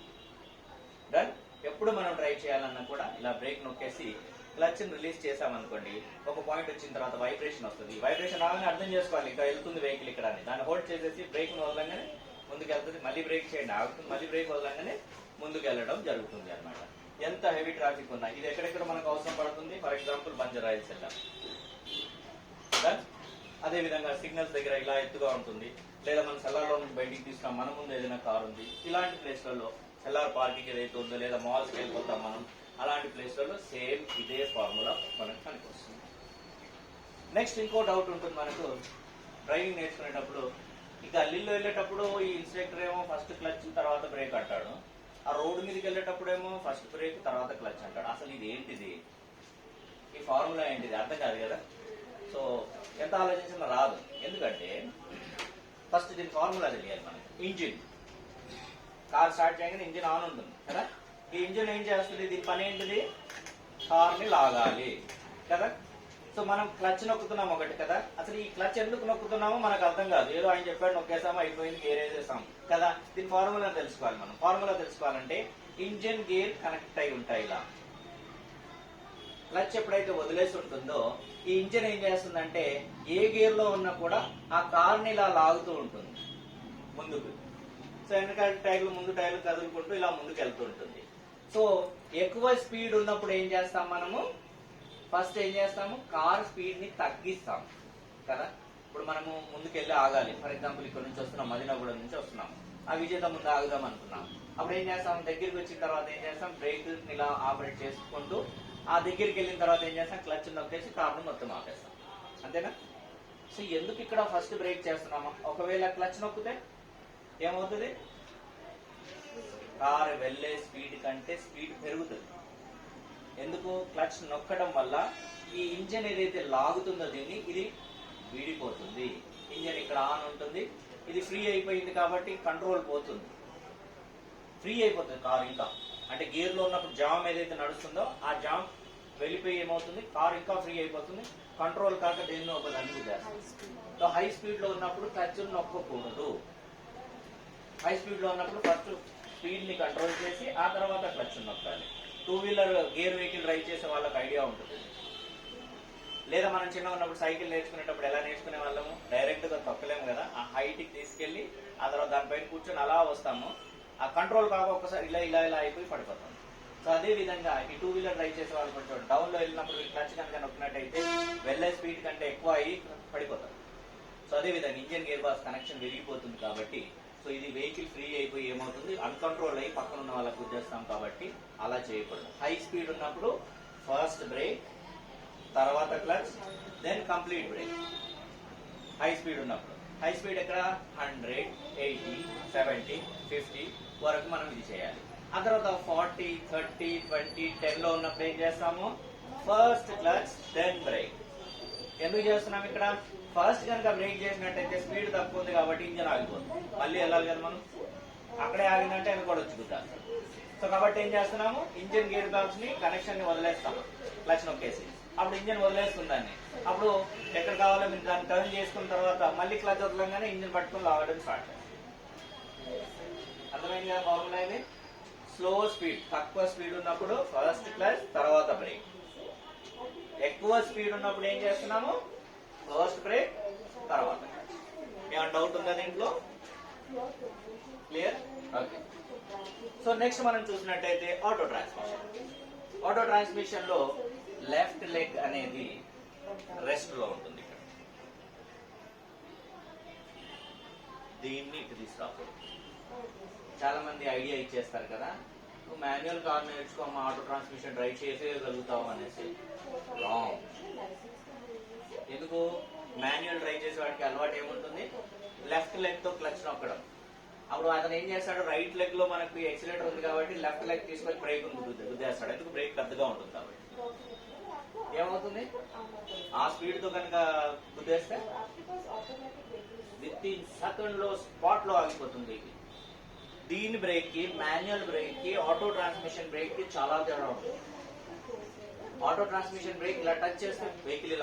డన్. ఎప్పుడు మనం డ్రైవ్ చేయాలన్నా కూడా ఇలా బ్రేక్ నొక్కేసి క్లచ్ ని రిలీజ్ చేసామనుకోండి, ఒక పాయింట్ వచ్చిన తర్వాత వైబ్రేషన్ వస్తుంది. వైబ్రేషన్ రాగానే అర్థం చేసుకోవాలి ఇక్కడ వెళ్తుంది వెహికల్ ఇక్కడ అని. దాన్ని హోల్డ్ చేసేసి బ్రేక్ ను వదలంగానే ముందుకు వెళ్తుంది, మళ్ళీ బ్రేక్ చేయండి ఆగుతుంది, మళ్ళీ బ్రేక్ వదలంగానే ముందుకు వెళ్ళడం జరుగుతుంది అనమాట. ఎంత హెవీ ట్రాఫిక్ ఉన్నా ఇది ఎక్కడెక్కడ మనకు అవసరం పడుతుంది. ఫర్ ఎగ్జాంపుల్ బంజారాయిల్స్ వెళ్ళాం, అదే విధంగా సిగ్నల్స్ దగ్గర ఇలా ఎత్తుగా ఉంటుంది, లేదా మనం సెల్లార్లో నుంచి బయటికి తీసుకున్నాం, మన ముందు ఏదైనా కార్ ఉంది, ఇలాంటి ప్లేస్లలో సెల్లార్ పార్కింగ్ ఏదైతే ఉందో, లేదా మాల్స్కి వెళ్ళిపోతాం మనం, అలాంటి ప్లేస్లలో సేమ్ ఇదే ఫార్ములా మనకు పనికొస్తుంది. నెక్స్ట్ ఇంకో డౌట్ ఉంటుంది మనకు, డ్రైవింగ్ నేర్చుకునేటప్పుడు ఈ గల్లీలో వెళ్ళేటప్పుడు ఈ ఇన్స్ట్రక్టర్ ఏమో ఫస్ట్ క్లచ్ తర్వాత బ్రేక్ అంటాడు, ఆ రోడ్డు మీదకి వెళ్ళేటప్పుడేమో ఫస్ట్ బ్రేక్ తర్వాత క్లచ్ అంటాడు. అసలు ఇది ఏంటిది, ఈ ఫార్ములా ఏంటిది అర్థం కాదు కదా. సో ఎంత ఆలోచించినా రాదు. ఎందుకంటే ఫస్ట్ దీని ఫార్ములా తెలియాలి మనకి. ఇంజిన్, కార్ స్టార్ట్ చేయగానే ఇంజిన్ ఆన్ ఉంటుంది కదా, ఈ ఇంజిన్ ఏం చేస్తుంది, దీని పని ఏంటిది, కార్ ని లాగాలి కదా. సో మనం క్లచ్ నొక్కుతున్నాం ఒకటి కదా, అసలు ఈ క్లచ్ ఎందుకు నొక్కుతున్నామో మనకు అర్థం కాదు, ఏదో ఆయన చెప్పాడు నొక్కేసాము అయిపోయింది, గేర్ వేసేసాం కదా. దీని ఫార్ములా తెలుసుకోవాలి మనం. ఫార్ములా తెలుసుకోవాలంటే ఇంజిన్ గేర్ కనెక్ట్ అయి ఉంటాయి ఇలా. క్లచ్ ఎప్పుడైతే వదిలేసి ఉంటుందో ఈ ఇంజిన్ ఏం చేస్తుందంటే ఏ గేర్ లో ఉన్నా కూడా ఆ కార్ ని ఇలా లాగుతూ ఉంటుంది ముందుకు. సో వెనకాల టైర్లు ముందు టైర్లు కదులుకుంటూ ఇలా ముందుకు వెళ్తూ ఉంటుంది. సో ఎక్కువ స్పీడ్ ఉన్నప్పుడు ఏం చేస్తాం మనము, ఫస్ట్ ఏం చేస్తాము, కార్ స్పీడ్ ని తగ్గిస్తాం కదా. ఇప్పుడు మనము ముందుకెళ్ళి ఆగాలి, ఫర్ ఎగ్జాంపుల్ ఇక్కడ నుంచి వస్తున్నాం, మదీనాగూడెం నుంచి వస్తున్నాం, ఆ విజేత ముందు ఆగుదాం అనుకున్నాం. అప్పుడు ఏం చేస్తాం, దగ్గరికి వచ్చిన తర్వాత ఏం చేస్తాం, బ్రేక్ ఇలా ఆపరేట్ చేసుకుంటూ ఆ దగ్గరికి వెళ్ళిన తర్వాత ఏం చేస్తాం, క్లచ్ నొక్కేసి కార్ను మొత్తం ఆపేస్తాం, అంతేనా. సో ఎందుకు ఇక్కడ ఫస్ట్ బ్రేక్ చేస్తున్నామా, ఒకవేళ క్లచ్ నొక్కితే ఏమవుతుంది, కార్ వెళ్లే స్పీడ్ కంటే స్పీడ్ పెరుగుతుంది. ఎందుకు, క్లచ్ నొక్కడం వల్ల ఈ ఇంజన్ ఏదైతే లాగుతుందో దీన్ని ఇది వీడిపోతుంది. ఇంజన్ ఇక్కడ ఆన్ ఉంటుంది, ఇది ఫ్రీ అయిపోయింది కాబట్టి కంట్రోల్ పోతుంది, ఫ్రీ అయిపోతుంది కార్. ఇంకా అంటే గేర్ లో ఉన్నప్పుడు జామ్ ఏదైతే నడుస్తుందో ఆ జామ్ వెళ్ళిపోయి ఏమవుతుంది, కార్ ఇంకా ఫ్రీ అయిపోతుంది, కంట్రోల్ కాక దేన్ని ఒక దాన్ని చేస్తుంది. సో హై స్పీడ్ లో ఉన్నప్పుడు క్లచ్ నొక్కకూడదు. హై స్పీడ్ లో ఉన్నప్పుడు ఫస్ట్ స్పీడ్ ని కంట్రోల్ చేసి ఆ తర్వాత క్లచ్ నొక్కాలి. Two wheeler gear vehicle drive చేసే వాళ్ళకి ఐడియా ఉంటుంది. లేదా మనం చిన్న ఉన్నప్పుడు సైకిల్ నేర్చుకునేటప్పుడు ఎలా నేర్చుకునే వాళ్ళము, డైరెక్ట్ గా తొక్కలేము కదా, ఆ హైట్ కి తీసుకెళ్లి ఆ తర్వాత దానిపైన కూర్చొని అలా వస్తాము, ఆ కంట్రోల్ కాక ఒక్కసారి ఇలా ఇలా ఇలా అయిపోయి పడిపోతాం. సో అదే విధంగా ఈ టూ వీలర్ డ్రైవ్ చేసే వాళ్ళు కొంచెం డౌన్ లో వెళ్ళినప్పుడు క్లచ్ కనుక నొక్కినట్టయితే వెళ్లే స్పీడ్ కంటే ఎక్కువ అయ్యి పడిపోతారు. సో అదే విధంగా ఇంజిన్ గేర్ బాక్స్ కనెక్షన్ విరిగిపోతుంది కాబట్టి, సో ఇది వెహికల్ ఫ్రీ అయిపోయి ఏమవుతుంది, అన్కంట్రోల్ అయ్యి పక్కన ఉన్న వాళ్ళకి గుద్దేస్తాం కాబట్టి అలా చేయకూడదు. హై స్పీడ్ ఉన్నప్పుడు ఫస్ట్ బ్రేక్, తర్వాత clutch, then complete brake. High speed ఉన్నప్పుడు, హై స్పీడ్ ఎక్కడ 100, 80, 70, 50 వరకు మనం ఇది చేయాలి. ఆ తర్వాత 40, 30, 20, 10 లో ఉన్నప్పుడు ఏం చేస్తాము, ఫస్ట్ క్లచ్ దెన్ బ్రేక్. ఎందుకు చేస్తున్నాం ఇక్కడ, ఫస్ట్ కనుక బ్రేక్ చేసినట్టయితే స్పీడ్ తక్కువ ఉంది కాబట్టి ఇంజన్ ఆగిపోతుంది, మళ్ళీ వెళ్ళాలి కదా మనం, అక్కడే ఆగిందంటే వెనక కూడా వచ్చి గుద్దాలి. సో సో కాబట్టి ఏం చేస్తున్నాము, ఇంజిన్ గేర్ బాక్స్ ని కనెక్షన్ ని వదిలేస్తాము క్లచ్ నొక్కేసి. అప్పుడు ఇంజిన్ వదిలేస్తుంది దాన్ని. అప్పుడు ఎక్కడ కావాలో మీరు దాన్ని టర్న్ చేసుకున్న తర్వాత మళ్ళీ క్లచ్ వదలంగానే ఇంజిన్ పట్టుకుని లాగడం స్టార్ట్ చేస్తాం. అర్థమైంది కదా ఫార్ములా ఇది. స్లో స్పీడ్, తక్కువ స్పీడ్ ఉన్నప్పుడు ఫస్ట్ క్లచ్ తర్వాత బ్రేక్. ఎక్కువ స్పీడ్ ఉన్నప్పుడు ఏం చేస్తున్నాము, ఫస్ట్ బ్రేక్ తర్వాత క్లచ్. ఏమైనా డౌట్ ఉందా దీంట్లో? క్లియర్? ఓకే. సో నెక్స్ట్ మనం చూసినట్టయితే ఆటో ట్రాన్స్మిషన్. ఆటో ట్రాన్స్మిషన్ లో లెఫ్ట్ లెగ్ అనేది రెస్ట్ లో ఉంటుంది. ఇక్కడ దీన్ని ఇటు తీసుకురాకూడదు. చాలా మంది ఐడియా ఇచ్చేస్తారు కదా, నువ్వు మాన్యువల్ కార్ నేర్చుకోమా, ఆటో ట్రాన్స్మిషన్ డ్రైవ్ చేసేయగలుగుతావు అనేసి. రాంగ్. ఎందుకు? మాన్యువల్ డ్రైవ్ చేసే వాడికి అలవాటు ఏముంటుంది, లెఫ్ట్ లెగ్ తో క్లచ్ నొక్కడం. అప్పుడు అతను ఏం చేస్తాడు, రైట్ లెగ్ లో మనకి ఎక్సిలేటర్ ఉంది కాబట్టి లెఫ్ట్ లెగ్ తీసుకొని బ్రేక్ గుద్దేస్తాడు. ఎందుకు? బ్రేక్ పెద్దగా ఉంటుంది కాబట్టి. ఏమవుతుంది, ఆ స్పీడ్ తో కనుక గుద్దేస్తే విత్ ఇన్ సెకండ్ లో స్పాట్ లో ఆగిపోతుంది. దీని బ్రేక్ కి, మాన్యువల్ బ్రేక్ కి, ఆటో ట్రాన్స్మిషన్ బ్రేక్ కి చాలా తేడా ఉంటుంది. ఆటో ట్రాన్స్మిషన్ బ్రేక్ ఇలా టచ్ చేస్తే వెహికల్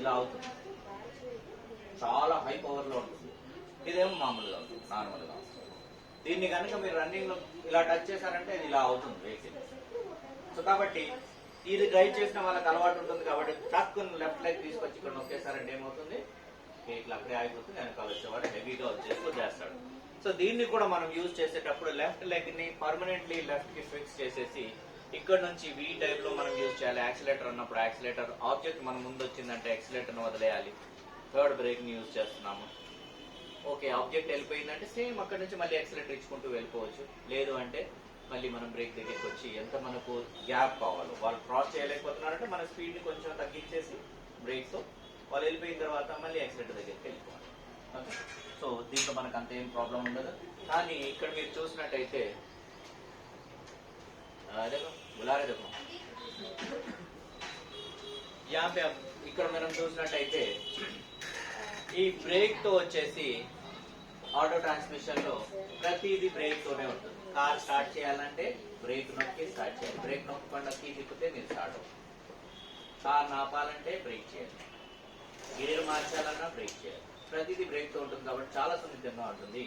ఇలా అవుతుంది, చాలా హై పవర్ లో ఉంటుంది. ఇదేమో మామూలుగా ఉంటుంది, నార్మల్ గా. దీన్ని కనుక మీరు రన్నింగ్ లో ఇలా టచ్ చేశారంటే ఇది ఇలా అవుతుంది వెహికల్. సో కాబట్టి ఇది డ్రైవ్ చేసిన వాళ్ళకి అలవాటు ఉంటుంది కాబట్టి టక్ లెఫ్ట్ లెగ్ తీసుకొచ్చి ఇక్కడ నొక్కేసారంటే ఏమవుతుంది, వెహికల్ అక్కడే ఆగిపోతుంది. వెనకాల వచ్చేవాడు హెవీగా వచ్చేసి చేస్తాడు. సో దీన్ని కూడా మనం యూజ్ చేసేటప్పుడు లెఫ్ట్ లెగ్ ని పర్మనెంట్లీ లెఫ్ట్ కి ఫిక్స్ చేసేసి ఇక్కడ నుంచి వి టైప్ లో మనం యూజ్ చేయాలి. యాక్సిలేటర్ అన్నప్పుడు యాక్సిలేటర్ ఆబ్జెక్ట్ మన ముందు వచ్చిందంటే యాక్సిలేటర్ ను వదిలేయాలి. థర్డ్ బ్రేక్ ని యూజ్ చేస్తున్నాము. ఓకే, ఆబ్జెక్ట్ వెళ్ళిపోయిందంటే సేమ్ అక్కడ నుంచి మళ్ళీ యాక్సిలేటర్ ఇచ్చుకుంటూ వెళ్ళిపోవచ్చు. లేదు అంటే మళ్ళీ మనం బ్రేక్ దగ్గరికి వచ్చి ఎంత మనకు గ్యాప్ కావాలో, వాళ్ళు క్రాస్ చేయలేకపోతున్నారంటే మన స్పీడ్ ని కొంచెం తగ్గించేసి బ్రేక్ తో వాళ్ళు వెళ్ళిపోయిన తర్వాత మళ్ళీ యాక్సిలేటర్ దగ్గరికి వెళ్ళిపోవాలి. ఓకే, సో దీంట్లో మనకు అంత ఏం ప్రాబ్లం ఉండదు. కానీ ఇక్కడ మీరు చూసినట్టయితే ఇక్కడ మనం చూసినట్టయితే ఈ బ్రేక్ తో వచ్చేసి ఆటో ట్రాన్స్మిషన్ లో ప్రతిదీ బ్రేక్ తోనే ఉంటుంది. కార్ స్టార్ట్ చేయాలంటే బ్రేక్ నొక్కి స్టార్ట్ చేయాలి. బ్రేక్ నొక్కకుండా కీ తిప్పితే మీరు స్టార్ట్ అవుతుంది. కార్ నాపాలంటే బ్రేక్ చేయాలి. గేర్ మార్చాలన్నా బ్రేక్ చేయాలి. ప్రతిదీ బ్రేక్ తో ఉంటుంది కాబట్టి చాలా సున్నితంగా ఉంటుంది.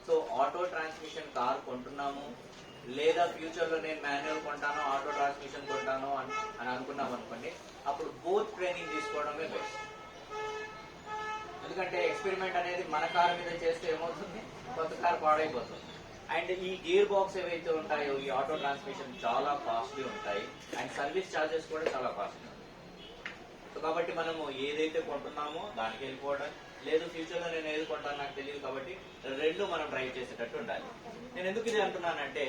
సో ఆటో ట్రాన్స్మిషన్ కార్ కొంటున్నాము, లేదా ఫ్యూచర్ లో నేను మాన్యువల్ కొంటాను, ఆటో ట్రాన్స్మిషన్ కొంటాను అని అనుకున్నాం అనుకోండి, అప్పుడు బోత్ ట్రైనింగ్ తీసుకోవడమే బెస్ట్. ఎందుకంటే ఎక్స్పెరిమెంట్ అనేది మన కార్ మీద చేస్తే ఏమవుతుంది, కొత్త కార్ పాడైపోతుంది. అండ్ ఈ గేర్ బాక్స్ ఏవైతే ఉంటాయో ఈ ఆటో ట్రాన్స్మిషన్ చాలా కాస్ట్లీ ఉంటాయి. అండ్ సర్వీస్ ఛార్జెస్ కూడా చాలా కాస్ట్లీ ఉంటాయి. సో కాబట్టి మనము ఏదైతే కొంటున్నామో దానికి వెళ్ళిపోవడం, లేదు ఫ్యూచర్ లో నేను ఏది కొంటాను నాకు తెలియదు కాబట్టి రెండు మనం డ్రైవ్ చేసేటట్టు ఉండాలి. నేను ఎందుకు ఇది అంటున్నానంటే,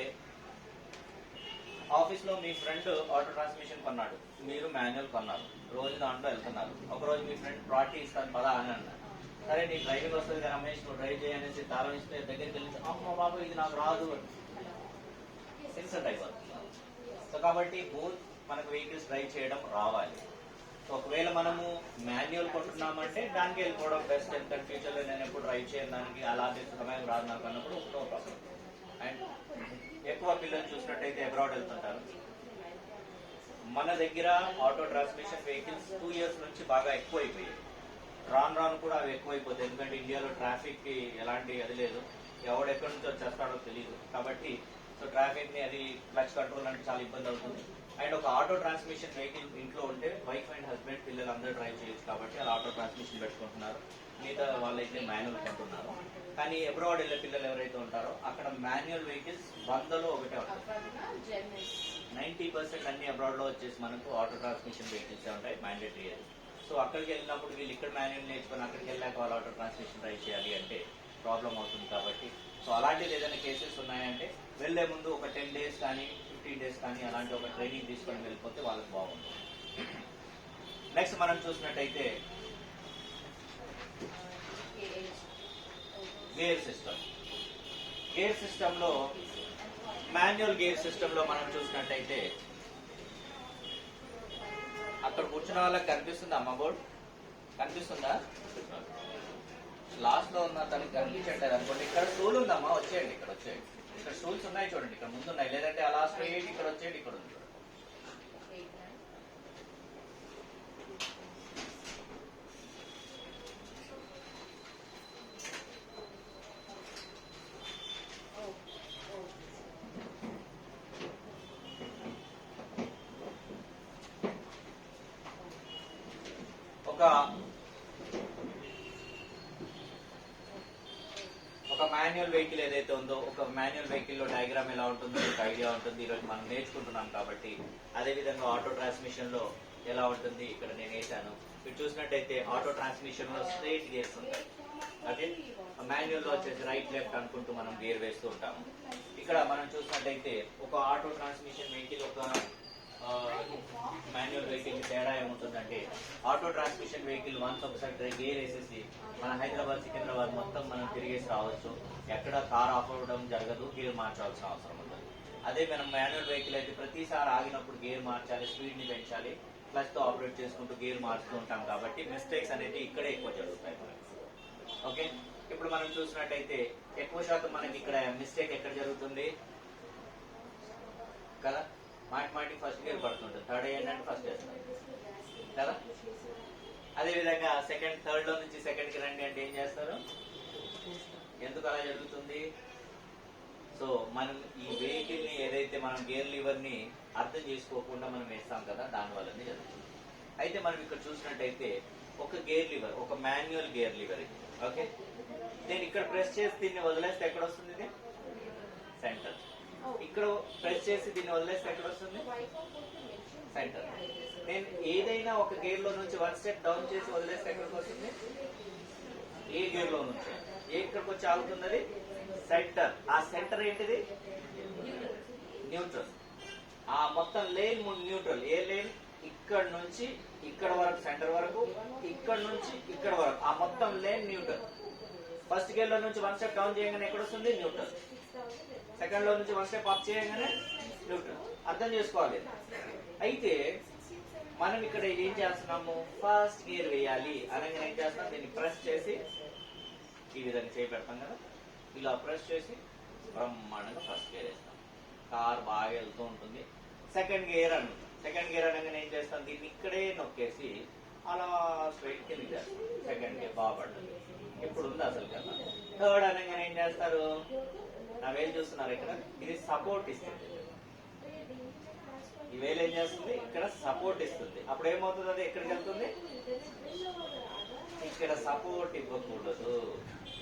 ఆఫీస్ లో మీ ఫ్రెండ్ ఆటో ట్రాన్స్మిషన్ కొన్నాడు, మీరు మాన్యువల్ కొన్నారు, రోజు దాంట్లో వెళ్తున్నారు. ఒక రోజు మీ ఫ్రెండ్ ప్రాటీ ఇస్తాను పదా అని అన్నారు. సరే నీ డ్రైవింగ్ వస్తుంది కానీ రమేష్ నువ్వు డ్రైవ్ చేయనేసి తాళం ఇస్తే దగ్గరికి వెళ్ళి అమ్మ బాబు ఇది నాకు రాదు ఇన్సల్ట్ అయిపోతుంది. సో కాబట్టి బోత్ మనకు వెహికల్స్ డ్రైవ్ చేయడం రావాలి. సో ఒకవేళ మనము మాన్యువల్ కొంటున్నామంటే దానికి వెళ్ళిపోవడం బెస్ట్. ఎందుకంటే ఫ్యూచర్ లో నేను ఎప్పుడు డ్రైవ్ చేయను, దానికి అలాంటి సమయం రాదు నాకు అన్నప్పుడు నో ప్రాబ్లం. అండ్ ఎక్కువ పిల్లలు చూసినట్టయితే అబ్రాడ్ వెళ్తుంటారు. మన దగ్గర ఆటో ట్రాన్స్మిషన్ వెహికల్స్ 2 years నుంచి బాగా ఎక్కువ అయిపోయాయి. రాను రాను కూడా అవి ఎక్కువైపోతాయి. ఎందుకంటే ఇండియాలో ట్రాఫిక్ కి ఎలాంటి అది లేదు, ఎవడు ఎక్కడి నుంచి వచ్చేస్తాడో తెలియదు. కాబట్టి సో ట్రాఫిక్ ని అది క్లచ్ కంట్రోల్ అంటే చాలా ఇబ్బంది అవుతుంది. అండ్ ఒక ఆటో ట్రాన్స్మిషన్ వెహికల్ ఇంట్లో ఉంటే వైఫ్ అండ్ హస్బెండ్ పిల్లలు అందరూ డ్రైవ్ చేయొచ్చు కాబట్టి అలా ఆటో ట్రాన్స్మిషన్ పెట్టుకుంటున్నారు. మిగతా వాళ్ళైతే మాన్యువల్ కొంటున్నారు. కానీ అబ్రాడ్ వెళ్ళే పిల్లలు ఎవరైతే ఉంటారో అక్కడ మాన్యువల్ వెహికల్స్ 100లో ఒకటే ఉంటాయి. 90% అన్ని అబ్రాడ్ లో వచ్చేసి మనకు ఆటో ట్రాన్స్మిషన్ వెహికల్స్ ఉంటాయి, మ్యాండేటరీ. సో అక్కడికి వెళ్ళినప్పుడు వీళ్ళు ఇక్కడ మాన్యువల్ నేర్చుకుని అక్కడికి వెళ్ళాక వాళ్ళు ఆటో ట్రాన్స్మిషన్ డ్రైవ్ చేయాలి అంటే ప్రాబ్లం అవుతుంది. కాబట్టి సో అలాంటిది ఏదైనా కేసెస్ ఉన్నాయంటే వెళ్లే ముందు ఒక 10 days కానీ 15 days కానీ అలాంటి ఒక ట్రైనింగ్ తీసుకొని వెళ్ళిపోతే వాళ్ళకి బాగుంటుంది. నెక్స్ట్ మనం చూసినట్టయితే గేర్ సిస్టమ్. గేర్ సిస్టమ్ లో మాన్యువల్ గేర్ సిస్టమ్ లో మనం చూసినట్టయితే అక్కడ కూర్చున్న వాళ్ళకి కనిపిస్తుందా అమ్మ బోర్డు? కనిపిస్తుందా? లాస్ట్ లో ఉన్న తనకి కనిపించట్లేదు అనుకోండి. ఇక్కడ స్టూల్ ఉందమ్మా, వచ్చేయండి, ఇక్కడ వచ్చేయండి. ఇక్కడ స్టూల్స్ ఉన్నాయి చూడండి, ఇక్కడ ముందు ఉన్నాయి. లేదంటే అలా స్ట్రైట్ ఇక్కడ వచ్చేది ఇక్కడ ఉంది. ఒక మాన్యువల్ వెహికల్ ఏదైతే ఉందో, ఒక మాన్యువల్ వెహికల్ లో డయాగ్రామ్ ఎలా ఉంటుందో ఒక ఐడియా ఉంటుంది. ఈరోజు మనం నేర్చుకుంటున్నాం కాబట్టి అదే విధంగా ఆటో ట్రాన్స్మిషన్ లో ఎలా ఉంటుంది ఇక్కడ నేను వేసాను. మీరు చూసినట్టయితే ఆటో ట్రాన్స్మిషన్ లో స్ట్రైట్ గేర్స్ ఉంటాయి. ఓకే, మాన్యువల్ లో వచ్చేసి రైట్ లెఫ్ట్ అనుకుంటూ మనం గేర్ వేస్తూ ఉంటాము. ఇక్కడ మనం చూసినట్టయితే ఒక ఆటో ట్రాన్స్మిషన్ వెహికల్ ఒక మాన్యువల్ వెహికల్ కి తేడా ఏముంటుందంటే, ఆటో ట్రాన్స్మిషన్ వెహికల్ వన్స్ ఒకసారి గేర్ వేసేసి మన హైదరాబాద్ సికింద్రాబాద్ మొత్తం మనం తిరిగేసి రావచ్చు. ఎక్కడ కార్ ఆఫ్ అవ్వడం జరగదు, గేర్ మార్చాల్సిన అవసరం ఉంటుంది. అదే మనం మాన్యువల్ వెహికల్ అయితే ప్రతిసారి ఆగినప్పుడు గేర్ మార్చాలి, స్పీడ్ ని పెంచాలి, క్లచ్ తో ఆపరేట్ చేసుకుంటూ గేర్ మార్చుతూ ఉంటాం కాబట్టి మిస్టేక్స్ అనేది ఇక్కడే ఎక్కువ జరుగుతాయి మనకి. ఓకే, ఇప్పుడు మనం చూసినట్టయితే ఎక్కువ శాతం మనకి ఇక్కడ మిస్టేక్ ఎక్కడ జరుగుతుంది కదా, మాటి ఫస్ట్ గేర్ పడుతుంటుంది. థర్డ్ ఏంటంటే ఫస్ట్ వేస్తాం కదా. అదే విధంగా సెకండ్, థర్డ్ లో నుంచి సెకండ్ కి రండి అంటే ఏం చేస్తారు? ఎందుకు అలా జరుగుతుంది? సో మనం ఈ వెహికల్ ని ఏదైతే మనం గేర్ లివర్ ని అర్థం చేసుకోకుండా మనం వేస్తాం కదా, దాని వల్లనే జరుగుతుంది. అయితే మనం ఇక్కడ చూసినట్టయితే ఒక గేర్ లివర్, ఒక మాన్యువల్ గేర్ లివర్ ఇది. ఓకే, నేను ఇక్కడ ప్రెస్ చేసి దీన్ని వదిలేస్తే ఎక్కడ వస్తుంది? ఇది సెంటర్. ఇక్కడ ప్రెస్ చేసి దీన్ని వదిలేస్తే ఎక్కడ వస్తుంది? సెంటర్. నేను ఏదైనా ఒక గేర్ లో నుంచి వన్ స్టెప్ డౌన్ చేసి వదిలేస్తే ఎక్కడికి వస్తుంది? ఏ గేర్ లో నుంచి ఎక్కడికి వచ్చి ఆగుతుంది? సెంటర్. ఆ సెంటర్ ఏంటిది? న్యూట్రల్. ఆ మొత్తం లేన్ న్యూట్రల్. ఏ లేన్? ఇక్కడ నుంచి ఇక్కడ వరకు సెంటర్ వరకు, ఇక్కడ నుంచి ఇక్కడ వరకు ఆ మొత్తం లేన్ న్యూట్రల్. ఫస్ట్ గేర్ లో నుంచి వన్ స్టెప్ డౌన్ చేయగానే ఎక్కడ వస్తుంది? న్యూట్రల్. సెకండ్ లో నుంచి వన్ స్టెప్ అప్ చేయగానే న్యూట్రల్. అర్థం చేసుకోవాలి. అయితే మనం ఇక్కడ ఏం చేస్తున్నాము? ఫస్ట్ గేర్ వేయాలి అనగానే ఏం చేస్తున్నాం? దీన్ని ప్రెస్ చేసి ఈ విధంగా చేపెడతాం కదా, ఇలా ప్రెస్ చేసి బ్రహ్మాండంగా ఫస్ట్ గేర్ వేస్తాం. కార్ బాగా వెళ్తూ ఉంటుంది. సెకండ్ గేర్ అని, సెకండ్ గేర్ అనగానే ఏం చేస్తాం? దీన్ని ఇక్కడే నొక్కేసి అలా స్ట్రైట్ కింద చేస్తాం. సెకండ్ గేర్ బాగా పడుతుంది. ఇప్పుడు ఉంది అసలు కదా. థర్డ్ అనగానే ఏం చేస్తారు? నా వేలు చూస్తున్నారు ఇక్కడ, ఇది సపోర్ట్ ఇస్తుంది. ఈ వేలు ఏం చేస్తుంది? ఇక్కడ సపోర్ట్ ఇస్తుంది. అప్పుడు ఏమవుతుంది? అది ఎక్కడికి వెళ్తుంది? ఇక్కడ సపోర్ట్ ఇవ్వకూడదు.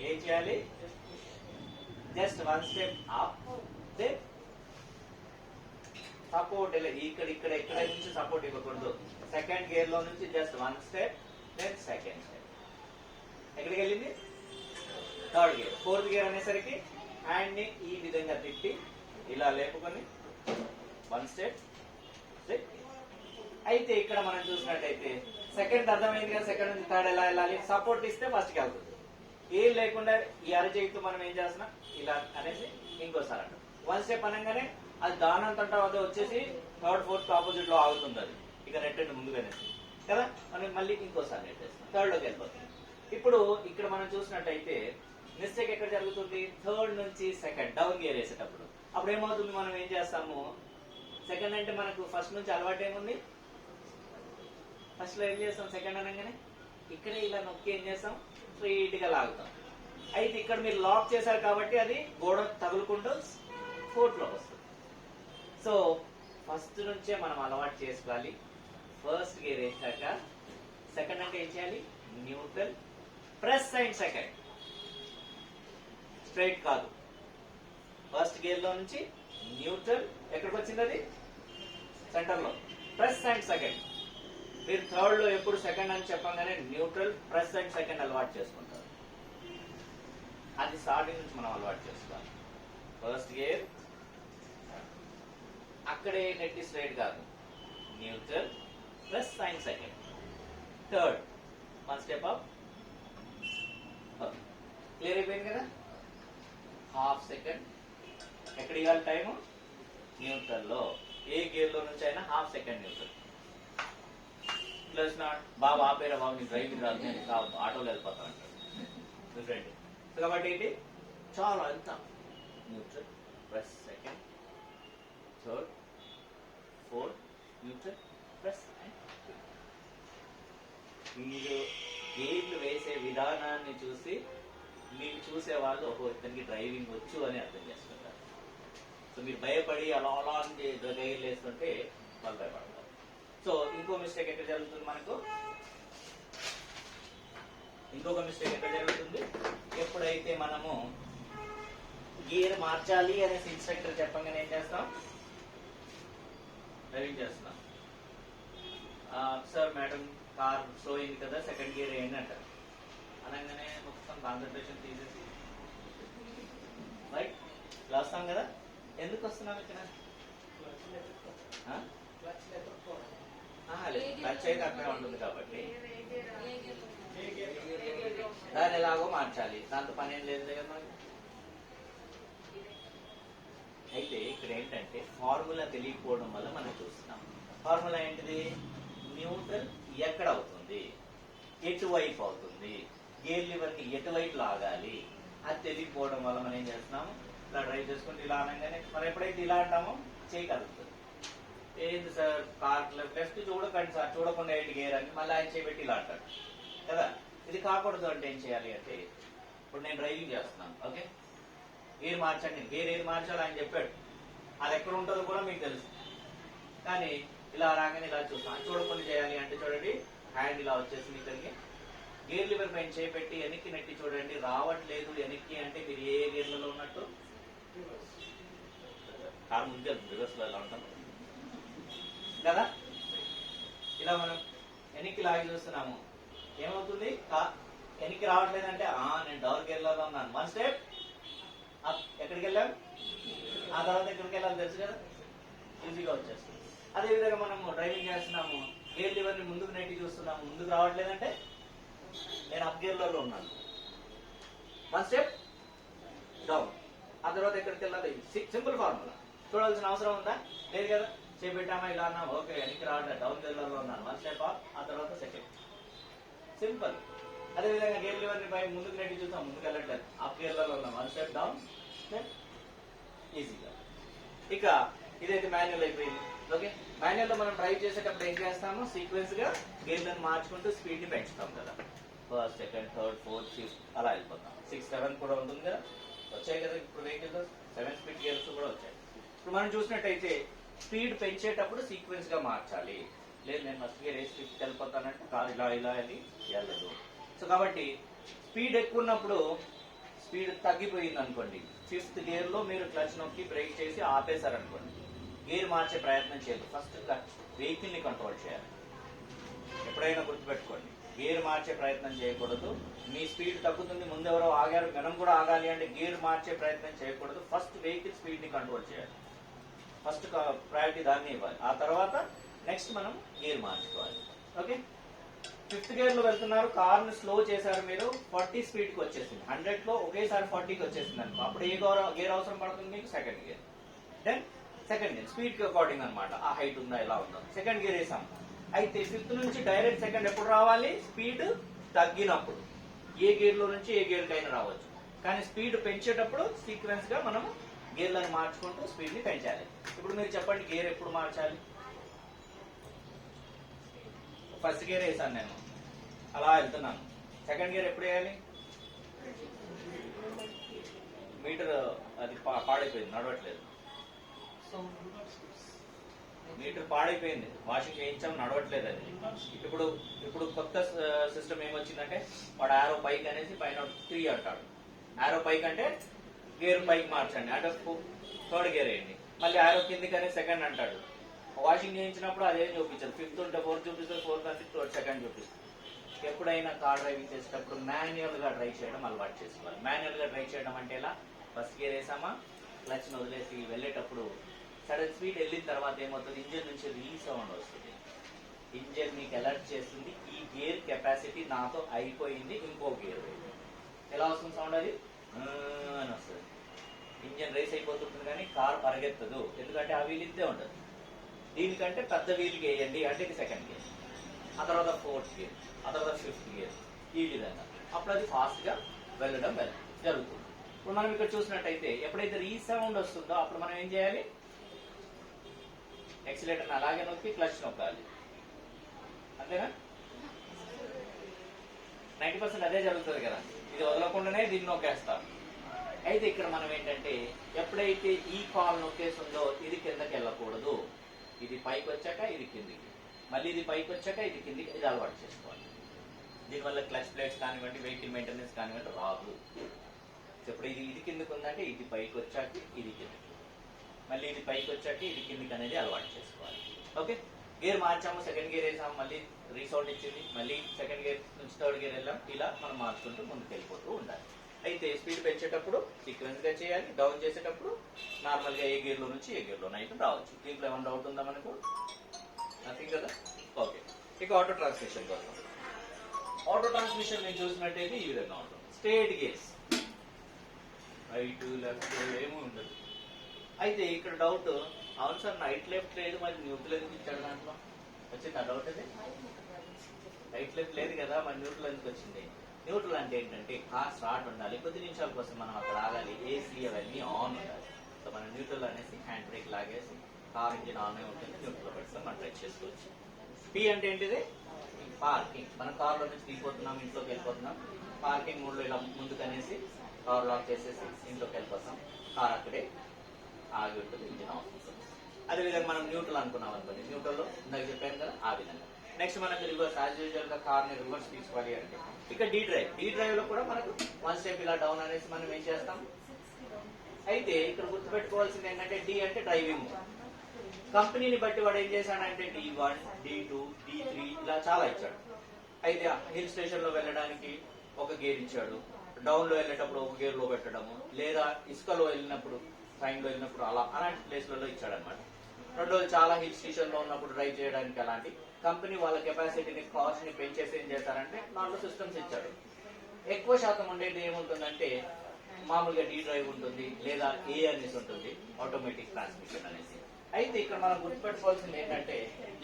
ఏం చేయాలి? Just one step up, then support. ఇక్కడ ఇక్కడ ఇక్కడ నుంచి సపోర్ట్ ఇవ్వకూడదు. సెకండ్ గేర్ లో నుంచి just one step, then second step. ఎక్కడికి వెళ్ళింది? Third gear. ఫోర్త్ గేర్ అనేసరికి హ్యాండ్ ని ఈ విధంగా తిప్పి ఇలా లేపుకొని వన్ స్టెప్. అయితే ఇక్కడ మనం చూసినట్టయితే సెకండ్ అర్థమైంది కదా, సెకండ్ నుంచి థర్డ్ ఎలా వెళ్ళాలి? సపోర్ట్ ఇస్తే ఫస్ట్ కి వెళ్తుంది. ఏం లేకుండా ఈ అరచేయితో మనం ఏం చేస్తున్నాం? ఇలా అనేసి ఇంకోసారి అంటాం. వన్ స్టెప్ అనగానే అది దానంతటా అదే వచ్చేసి థర్డ్ ఫోర్త్ ఆపోజిట్ లో ఆగుతుంది. అది ఇక నెట్టండి ముందుగానే కదా, మనం మళ్ళీ ఇంకోసారి నెట్టేస్తాం, థర్డ్ లోకి వెళ్ళిపోతుంది. ఇప్పుడు ఇక్కడ మనం చూసినట్టయితే మిస్టేక్ ఎక్కడ జరుగుతుంది? థర్డ్ నుంచి సెకండ్ డౌన్ గేర్ వేసేటప్పుడు. అప్పుడు ఏమవుతుంది? మనం ఏం చేస్తాము? సెకండ్ అంటే మనకు ఫస్ట్ నుంచి అలవాటు ఏముంది? ఫస్ట్ లో ఏం చేస్తాం? సెకండ్ అనగానే ఇక్కడే ఇలా నొక్కి ఏం చేస్తాం? స్ట్రైట్ గా లాగుతాం. అయితే ఇక్కడ మీరు లాక్ చేశారు కాబట్టి అది గోడ తగులుకుంటూ ఫోర్త్ లో వస్తుంది. సో ఫస్ట్ నుంచే మనం అలవాటు చేసుకోవాలి. ఫస్ట్ గేర్ వేసాక సెకండ్ అంటే ఏం చేయాలి? Neutral, press and second. Straight కాదు. ఫస్ట్ గేర్ లో నుంచి న్యూట్రల్ ఎక్కడికి వచ్చింది? అది సెంటర్ లో. Press and second. మీరు థర్డ్ లో ఎప్పుడు సెకండ్ అని చెప్పగానే న్యూట్రల్, ప్రెస్ అండ్ సెకండ్ అలవాటు చేసుకుంటారు. అది స్టార్టింగ్ నుంచి మనం అలవాటు చేసుకోవాలి. ఫస్ట్ గేర్ అక్కడే నెట్టి స్ట్రైట్ కాదు, neutral, press and second. Third one step up. Clear అయిపోయింది కదా. హాఫ్ సెకండ్ ఎక్కడ ఇవ్వాలి టైము? న్యూట్రల్ లో. ఏ గేర్ లో నుంచి అయినా half second neutral. Plus not బాబు ఆపేరా బాబు, నీ డ్రైవింగ్ రాదు, నేను ఆటోలో వెళ్ళిపోతా అంటాడు మీ ఫ్రెండ్. కాబట్టి ఏంటి? చాలా వెళ్తాం. Neutral, press second, third, fourth, neutral, plus and మీరు గేర్లు వేసే విధానాన్ని చూసి మీకు చూసే వాళ్ళు ఓహో ఇతనికి డ్రైవింగ్ వచ్చు అని అర్థం చేసుకుంటారు. సో మీరు భయపడి అలా అలా అని గేర్లు వేస్తుంటే వాళ్ళు భయపడతారు. సో ఇంకో మిస్టేక్ ఎక్కడ జరుగుతుంది మనకు? ఇంకొక మిస్టేక్ ఎక్కడ జరుగుతుంది? ఎప్పుడైతే మనము గేర్ మార్చాలి అనేసి ఇన్స్ట్రక్టర్ చెప్పంగానే ఏం చేస్తాం? డ్రైవింగ్ చేస్తున్నాం. సార్ మేడం కార్ స్లో అయింది కదా, సెకండ్ గేర్ వేయండి అంటారు. అనగానే మొత్తం కాన్సన్ట్రేషన్ తీసేసి రైట్ ఇలా వస్తాం కదా. ఎందుకు వస్తున్నాం ఇక్కడ? క్లచ్ అయితే అక్కడే ఉంటుంది కాబట్టి దాన్ని ఎలాగో మార్చాలి, దాంతో పని ఏం లేదు కదా మనకి. అయితే ఇక్కడ ఏంటంటే ఫార్ములా తెలియకపోవడం వల్ల మనం చూస్తున్నాం. ఫార్ములా ఏంటిది? న్యూట్రల్ ఎక్కడ అవుతుంది, ఎటువైపు అవుతుంది, గేర్ లివర్ని ఎటువైపు లాగాలి, అది తెలియకపోవడం వల్ల మనం ఏం చేస్తున్నాము? ఇలా డ్రైవ్ చేసుకుంటే ఇలా అనగానే మనం ఎప్పుడైతే ఇలా అంటామో చేయగలుగుతుంది. ఏంది సార్ కార్ లెఫ్ట్ చూడకండి సార్, చూడకుండా ఏంటి గేర్ అని మళ్ళీ ఆయన చేయబెట్టి ఇలా అంటాడు కదా. ఇది కాకూడదు అంటే ఏం చేయాలి అంటే, ఇప్పుడు నేను డ్రైవింగ్ చేస్తున్నాను, ఓకే, గేర్ మార్చండి, గేర్ ఏది మార్చాలి ఆయన చెప్పాడు, అది ఎక్కడ ఉంటుందో కూడా మీకు తెలుసు. కానీ ఇలా రాగానే ఇలా చూస్తాను, చూడకుండా చేయాలి అంటే చూడండి, హ్యాండ్ ఇలా వచ్చేసింది ఇక్కడికి, గేర్ లివర్ పైన చేపెట్టి వెనక్కి నెట్టి చూడండి, రావట్లేదు వెనక్కి అంటే మీరు ఏ గేర్లలో ఉన్నట్టు? కారు ముందు రివర్స్ లో ఎలా ఉంటాం కదా. ఇలా మనం వెనక్కి లాగి చూస్తున్నాము, ఏమవుతుంది? వెనక్కి రావట్లేదంటే నేను డౌన్ గేర్లో ఉన్నాను. వన్ స్టెప్ ఎక్కడికి వెళ్ళాం, ఆ తర్వాత ఎక్కడికి వెళ్ళాలి తెలుసు కదా, ఈజీగా వచ్చేస్తుంది. అదేవిధంగా మనము డ్రైవింగ్ చేస్తున్నాము, గేర్ లివర్ని ముందుకు నెట్టి చూస్తున్నాము, ముందుకు రావట్లేదంటే నేను అప్ గేర్లో ఉన్నాను. వన్ స్టెప్ డౌన్, ఆ తర్వాత ఎక్కడికి వెళ్ళాలి? Simple formula. చూడాల్సిన అవసరం ఉందా? లేదు కదా. చేపెట్టామా ఇలా అన్నాము, ఓకే వెనక్కి రావట్లేదు, డౌన్ గేర్లో ఉన్నాను, వన్ స్టెప్ ఆఫ్, ఆ తర్వాత సెకండ్, సింపుల్. అదేవిధంగా గేర్ లివర్ని పై ముందుకు నెట్టి చూస్తాం, ముందుకు వెళ్ళట్లేదు, అప్ గేర్లో ఉన్నాం, వన్ స్టెప్ డౌన్, ఈజీగా. ఇక ఇదైతే మాన్యువల్ అయిపోయింది. ఓకే, మాన్యువల్ లో మనం డ్రైవ్ చేసేటప్పుడు ఏం చేస్తాము? సీక్వెన్స్ గా గేర్లను మార్చుకుంటూ స్పీడ్ ని పెంచుతాం కదా. First, second, third, fourth, fifth అలా వెళ్ళిపోతాం. 6, 7 కూడా ఉంటుంది కదా, వచ్చాయి కదా ఇప్పుడు వెహికల్ 7 స్పీడ్ గేర్స్ కూడా వచ్చాయి. ఇప్పుడు మనం చూసినట్టయితే స్పీడ్ పెంచేటప్పుడు సీక్వెన్స్ గా మార్చాలి. లేదు నేను ఫస్ట్ గేర్ వేసి 5th వెళ్ళిపోతానంటే కారు ఇలా ఇలా అది వెళ్ళదు. సో కాబట్టి స్పీడ్ ఎక్కువ ఉన్నప్పుడు స్పీడ్ తగ్గిపోయింది అనుకోండి, 5th గేర్ లో మీరు క్లచ్ నొక్కి బ్రేక్ చేసి ఆపేశారనుకోండి, గేర్ మార్చే ప్రయత్నం చేయదు, ఫస్ట్ వెహికల్ ని కంట్రోల్ చేయాలి. ఎప్పుడైనా గుర్తుపెట్టుకోండి, గేర్ మార్చే ప్రయత్నం చేయకూడదు. మీ స్పీడ్ తగ్గుతుంది, ముందు ఎవరో ఆగారు మనం కూడా ఆగాలి అంటే గేర్ మార్చే ప్రయత్నం చేయకూడదు. ఫస్ట్ వెహికల్ స్పీడ్ ని కంట్రోల్ చేయాలి, ఫస్ట్ ప్రయారిటీ దాన్ని ఇవ్వాలి. ఆ తర్వాత నెక్స్ట్ మనం గేర్ మార్చుకోవాలి. ఓకే, 5th గేర్ లో వెళ్తున్నారు, కార్ ని స్లో చేశారు మీరు, 40 స్పీడ్ కి వచ్చేసింది, 100 లో ఒకేసారి 40కి వచ్చేసింది అనుకో, అప్పుడు ఏ గేర్ అవసరం పడుతుంది మీకు? Second gear. Then second gear speed కి అకార్డింగ్ అనమాట, ఆ హైట్ ఉందా ఎలా ఉందో సెకండ్ గేర్ వేసాం. అయితే 5th నుంచి డైరెక్ట్ సెకండ్ ఎప్పుడు రావాలి? స్పీడ్ తగ్గినప్పుడు. ఏ గేర్ లో నుంచి ఏ గేర్ కైనా రావచ్చు, కానీ స్పీడ్ పెంచేటప్పుడు సీక్వెన్స్ గా మనం గేర్లను మార్చుకుంటూ స్పీడ్ ని పెంచాలి. ఇప్పుడు మీరు చెప్పండి, గేర్ ఎప్పుడు మార్చాలి? ఫస్ట్ గేర్ వేసాను నేను, అలా వెళ్తున్నాను, సెకండ్ గేర్ ఎప్పుడు వేయాలి? మీటర్ అది పాడైపోయింది, నడవట్లేదు, మీటర్ పాడైపోయింది, వాషింగ్ చేయించాం, నడవట్లేదు అది. ఇప్పుడు కొత్త సిస్టమ్ ఏమొచ్చిందంటే వాడు ఆరో పైకి అనేసి పైన 3 అంటాడు. ఆరో పైకి అంటే గేర్ పైకి మార్చండి అంటే 3rd గేర్ వేయండి, మళ్ళీ ఆరో కిందికి అనేది సెకండ్ అంటాడు. వాషింగ్ చేయించినప్పుడు అదేం చూపించదు, 5th ఉంటే 4 చూపిస్తుంది, 4th అంటే 2nd చూపిస్తుంది. ఎప్పుడైనా కార్ డ్రైవింగ్ చేసేటప్పుడు మాన్యువల్ గా డ్రైవ్ చేయడం అలవాటు చేసుకోవాలి. మాన్యువల్ గా డ్రైవ్ చేయడం అంటే ఎలా? ఫస్ట్ గేర్ వేసామా, క్లచ్ ని వదిలేసి వెళ్ళేటప్పుడు సడన్ స్పీడ్ వెళ్ళిన తర్వాత ఏమవుతుంది? ఇంజిన్ నుంచి రీ సౌండ్ వస్తుంది. ఇంజిన్ మీకు అలర్ట్ చేస్తుంది, ఈ గేర్ కెపాసిటీ నాతో అయిపోయింది, ఇంకో గేర్ వేయండి. ఎలా వస్తుంది సౌండ్? అది అని వస్తుంది. ఇంజిన్ రేస్ అయిపోతుంటుంది కానీ కార్ పరిగెత్తదు, ఎందుకంటే ఆ వీల్ ఇంతే ఉండదు. దీనికంటే పెద్ద వీల్ వేయండి అంటే ఇది సెకండ్ గేర్, ఆ తర్వాత 4th గేర్, ఆ తర్వాత 5th గేర్, ఈ విధంగా అప్పుడు అది ఫాస్ట్ గా వెళ్ళడం జరుగుతుంది. ఇప్పుడు మనం ఇక్కడ చూసినట్టయితే ఎప్పుడైతే రీసౌండ్ వస్తుందో అప్పుడు మనం ఏం చేయాలి? ఎక్సిలేటర్ అలాగే నొక్కి క్లచ్ నొక్కాలి. అంతేనా? 90% అదే జరుగుతుంది కదా. ఇది వదలకుండానే దీన్ని నొక్కేస్తాం. అయితే ఇక్కడ మనం ఏంటంటే ఎప్పుడైతే ఈ కాల్ నొక్కేస్తుందో ఇది కిందకి వెళ్ళకూడదు. ఇది పైకి వచ్చాక ఇది కిందికి, మళ్ళీ ఇది పైకి వచ్చాక ఇది కిందికి, ఇది అలవాటు చేసుకోవాలి. దీనివల్ల క్లచ్ ప్లేట్స్ కానివ్వండి, వెహికల్ మెయింటెనెన్స్ కానివ్వండి రాదు. ఇప్పుడు ఇది కిందకి ఉందంటే ఇది పైకి వచ్చాక ఇది కిందికి, మళ్ళీ ఇది పైకి వచ్చాక ఇది కిందికి అనేది అలవాటు చేసుకోవాలి. ఓకే, గేర్ మార్చాము, సెకండ్ గేర్ వేసాము, మళ్ళీ రీసౌండ్ ఇచ్చింది, మళ్ళీ సెకండ్ గేర్ నుంచి థర్డ్ గేర్ వెళ్ళాం. ఇలా మనం మార్చుకుంటూ ముందుకు వెళ్ళిపోతూ ఉండాలి. అయితే స్పీడ్ పెంచేటప్పుడు సీక్వెన్స్ గా చేయాలి, డౌన్ చేసేటప్పుడు నార్మల్ గా ఏ గేర్ లో నుంచి ఏ గేర్ లో అయితే రావచ్చు. దీంట్లో ఏమైనా డౌట్ ఉందా మనకు? నథింగ్ కదా. ఓకే, ఇక ఆటో ట్రాన్స్మిషన్ కోసం. ఆటో ట్రాన్స్మిషన్ నేను చూసినట్టయితే ఈ విధంగా ఉంటుంది. స్ట్రేట్ గేర్స్, రైట్ లెఫ్ట్ ఏమీ ఉండదు. అయితే ఇక్కడ డౌట్, అవును సార్ రైట్ లెఫ్ట్ లేదు, మరి న్యూట్రల్ ఎందుకు ఇచ్చాడు దాంట్లో? వచ్చింది ఆ డౌట్? అది రైట్ లెఫ్ట్ లేదు కదా, మరి న్యూట్రల్ ఎందుకు వచ్చింది? న్యూట్రల్ అంటే ఏంటంటే కార్ స్టార్ట్ ఉండాలి, కొద్ది నిమిషాల కోసం మనం అక్కడ ఆగాలి, ఏసీ అవన్నీ ఆన్ ఉండాలి. సో మనం న్యూట్రల్ అనేసి హ్యాండ్ బ్రేక్ లాగేసి కార్ ఇంజిన్ ఆన్ అయి ఉంటుంది, న్యూట్రల్ పెట్టుకొని మనం ట్రై చేసుకోవచ్చు. పి అంటే ఏంటిది? పార్కింగ్. మనం కార్ లో నుంచి దిగిపోతున్నాం, ఇంట్లోకి వెళ్ళిపోతున్నాం, పార్కింగ్ మూడ్ లో ఇలా ముందుకు అనేసి కార్ లాక్ చేసేసి ఇంట్లోకి వెళ్ళిపోతాం, కార్ అక్కడే ఆగి ఉంటుంది, ఇంజిన్ ఆఫ్ ఉంటుంది. అదేవిధంగా మనం న్యూట్రల్ అనుకున్నాం అనుకోండి, న్యూట్రల్ లో ఇందాక చెప్పాను కదా ఆ విధంగా. నెక్స్ట్ మనకు రివర్స్, యాజ్ యూజువల్ గా కార్ ని రివర్స్ తీసుకోవాలి అంటే ఇక డి డ్రైవ్ లో కూడా మనకు వన్ స్టెప్ ఇలా డౌన్ అనేసి మనం ఏం చేస్తాం. అయితే ఇక్కడ గుర్తుపెట్టుకోవాల్సింది ఏంటంటే డి అంటే డ్రైవింగ్. కంపెనీని బట్టి వాడు ఏం చేశాడంటే D1, D2, D3 ఇలా చాలా ఇచ్చాడు. అయితే హిల్ స్టేషన్ లో వెళ్ళడానికి ఒక గేర్ ఇచ్చాడు, డౌన్ లో వెళ్ళేటప్పుడు ఒక గేర్ లో పెట్టడము, లేదా ఇసుకలో వెళ్ళినప్పుడు, ట్రైన్ లో వెళ్ళినప్పుడు అలాంటి ప్లేస్లలో ఇచ్చాడు అనమాట. రెండోది చాలా హిల్ స్టేషన్ లో ఉన్నప్పుడు డ్రైవ్ చేయడానికి అలాంటి కంపెనీ వాళ్ళ కెపాసిటీని, కాస్ట్ ని పెంచేసి ఏం చేశారంటే నాలుగు సిస్టమ్స్ ఇచ్చాడు. ఎక్కువ శాతం ఉండేది ఏముంటుందంటే మామూలుగా డి డ్రైవ్ ఉంటుంది, లేదా ఏ అనేసి ఉంటుంది, ఆటోమేటిక్ ట్రాన్స్మిషన్ అనేసి. అయితే ఇక్కడ మనం గుర్తుపెట్టుకోవాల్సింది ఏంటంటే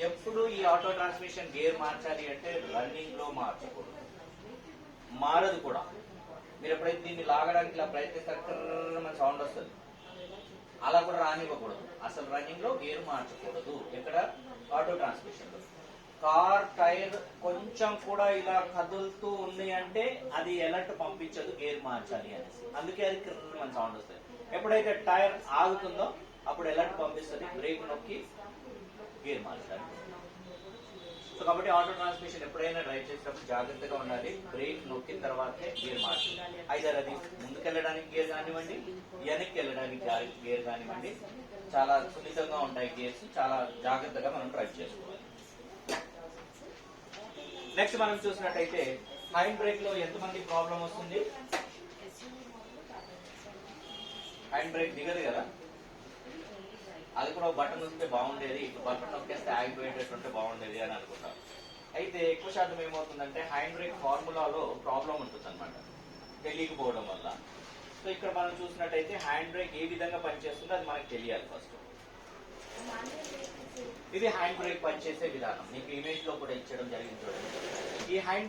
ఎప్పుడు ఈ ఆటో ట్రాన్స్మిషన్ గేర్ మార్చాలి అంటే రన్నింగ్ లో మార్చకూడదు, మారదు కూడా. మీరు ఎప్పుడైతే దీన్ని లాగడానికి ఇలా ప్రయత్నిస్తారు మన సౌండ్ వస్తుంది, అలా కూడా రానివ్వకూడదు. అసలు రన్నింగ్ లో గేర్ మార్చకూడదు. ఎక్కడ? ఆటో ట్రాన్స్మిషన్ లో. కార్ టైర్ కొంచెం కూడా ఇలా కదులుతూ ఉంది అంటే అది ఎలర్ట్ పంపించదు గేర్ మార్చాలి అనేసి, అందుకే అది మన సౌండ్ వస్తుంది. ఎప్పుడైతే టైర్ ఆగుతుందో అప్పుడు ఎలర్ట్ పంపిస్తుంది, బ్రేక్ నొక్కి గేర్ మార్చాలి. సో కాబట్టి ఆటో ట్రాన్స్మిషన్ ఎప్పుడైనా డ్రైవ్ చేసేటప్పుడు జాగ్రత్తగా ఉండాలి, బ్రేక్ నొక్కిన తర్వాతే గేర్ మార్చాలి. ఐదర్ అది ముందుకెళ్ళడానికి గేర్ కానివ్వండి, వెనక్కి వెళ్ళడానికి గేర్ కానివ్వండి, చాలా సున్నితంగా ఉంటాయి గేర్స్, చాలా జాగ్రత్తగా మనం డ్రైవ్ చేసుకోవాలి. నెక్స్ట్ మనం చూసినట్టయితే హ్యాండ్ బ్రేక్ లో ఎంతమంది ప్రాబ్లం వస్తుంది? హ్యాండ్ బ్రేక్ దిగదు కదా, అది కూడా బటన్ వస్తే బాగుండేది, బటన్ నొక్కేస్తే ఆగిపోయేటట్టు ఉంటే బాగుండేది అని అనుకుంటాం. అయితే ఎక్కువ శాతం ఏమవుతుందంటే హ్యాండ్ బ్రేక్ ఫార్ములాలో ప్రాబ్లం ఉంటుంది అనమాట, తెలియకపోవడం వల్ల. సో ఇక్కడ మనం చూసినట్టయితే హ్యాండ్ బ్రేక్ ఏ విధంగా పనిచేస్తుందో అది మనకు తెలియాలి ఫస్ట్. ఇది హ్యాండ్ బ్రేక్ పనిచేసే విధానం, మీకు ఇమేజ్ లో కూడా ఇచ్చడం జరిగింది చూడండి. ఈ హ్యాండ్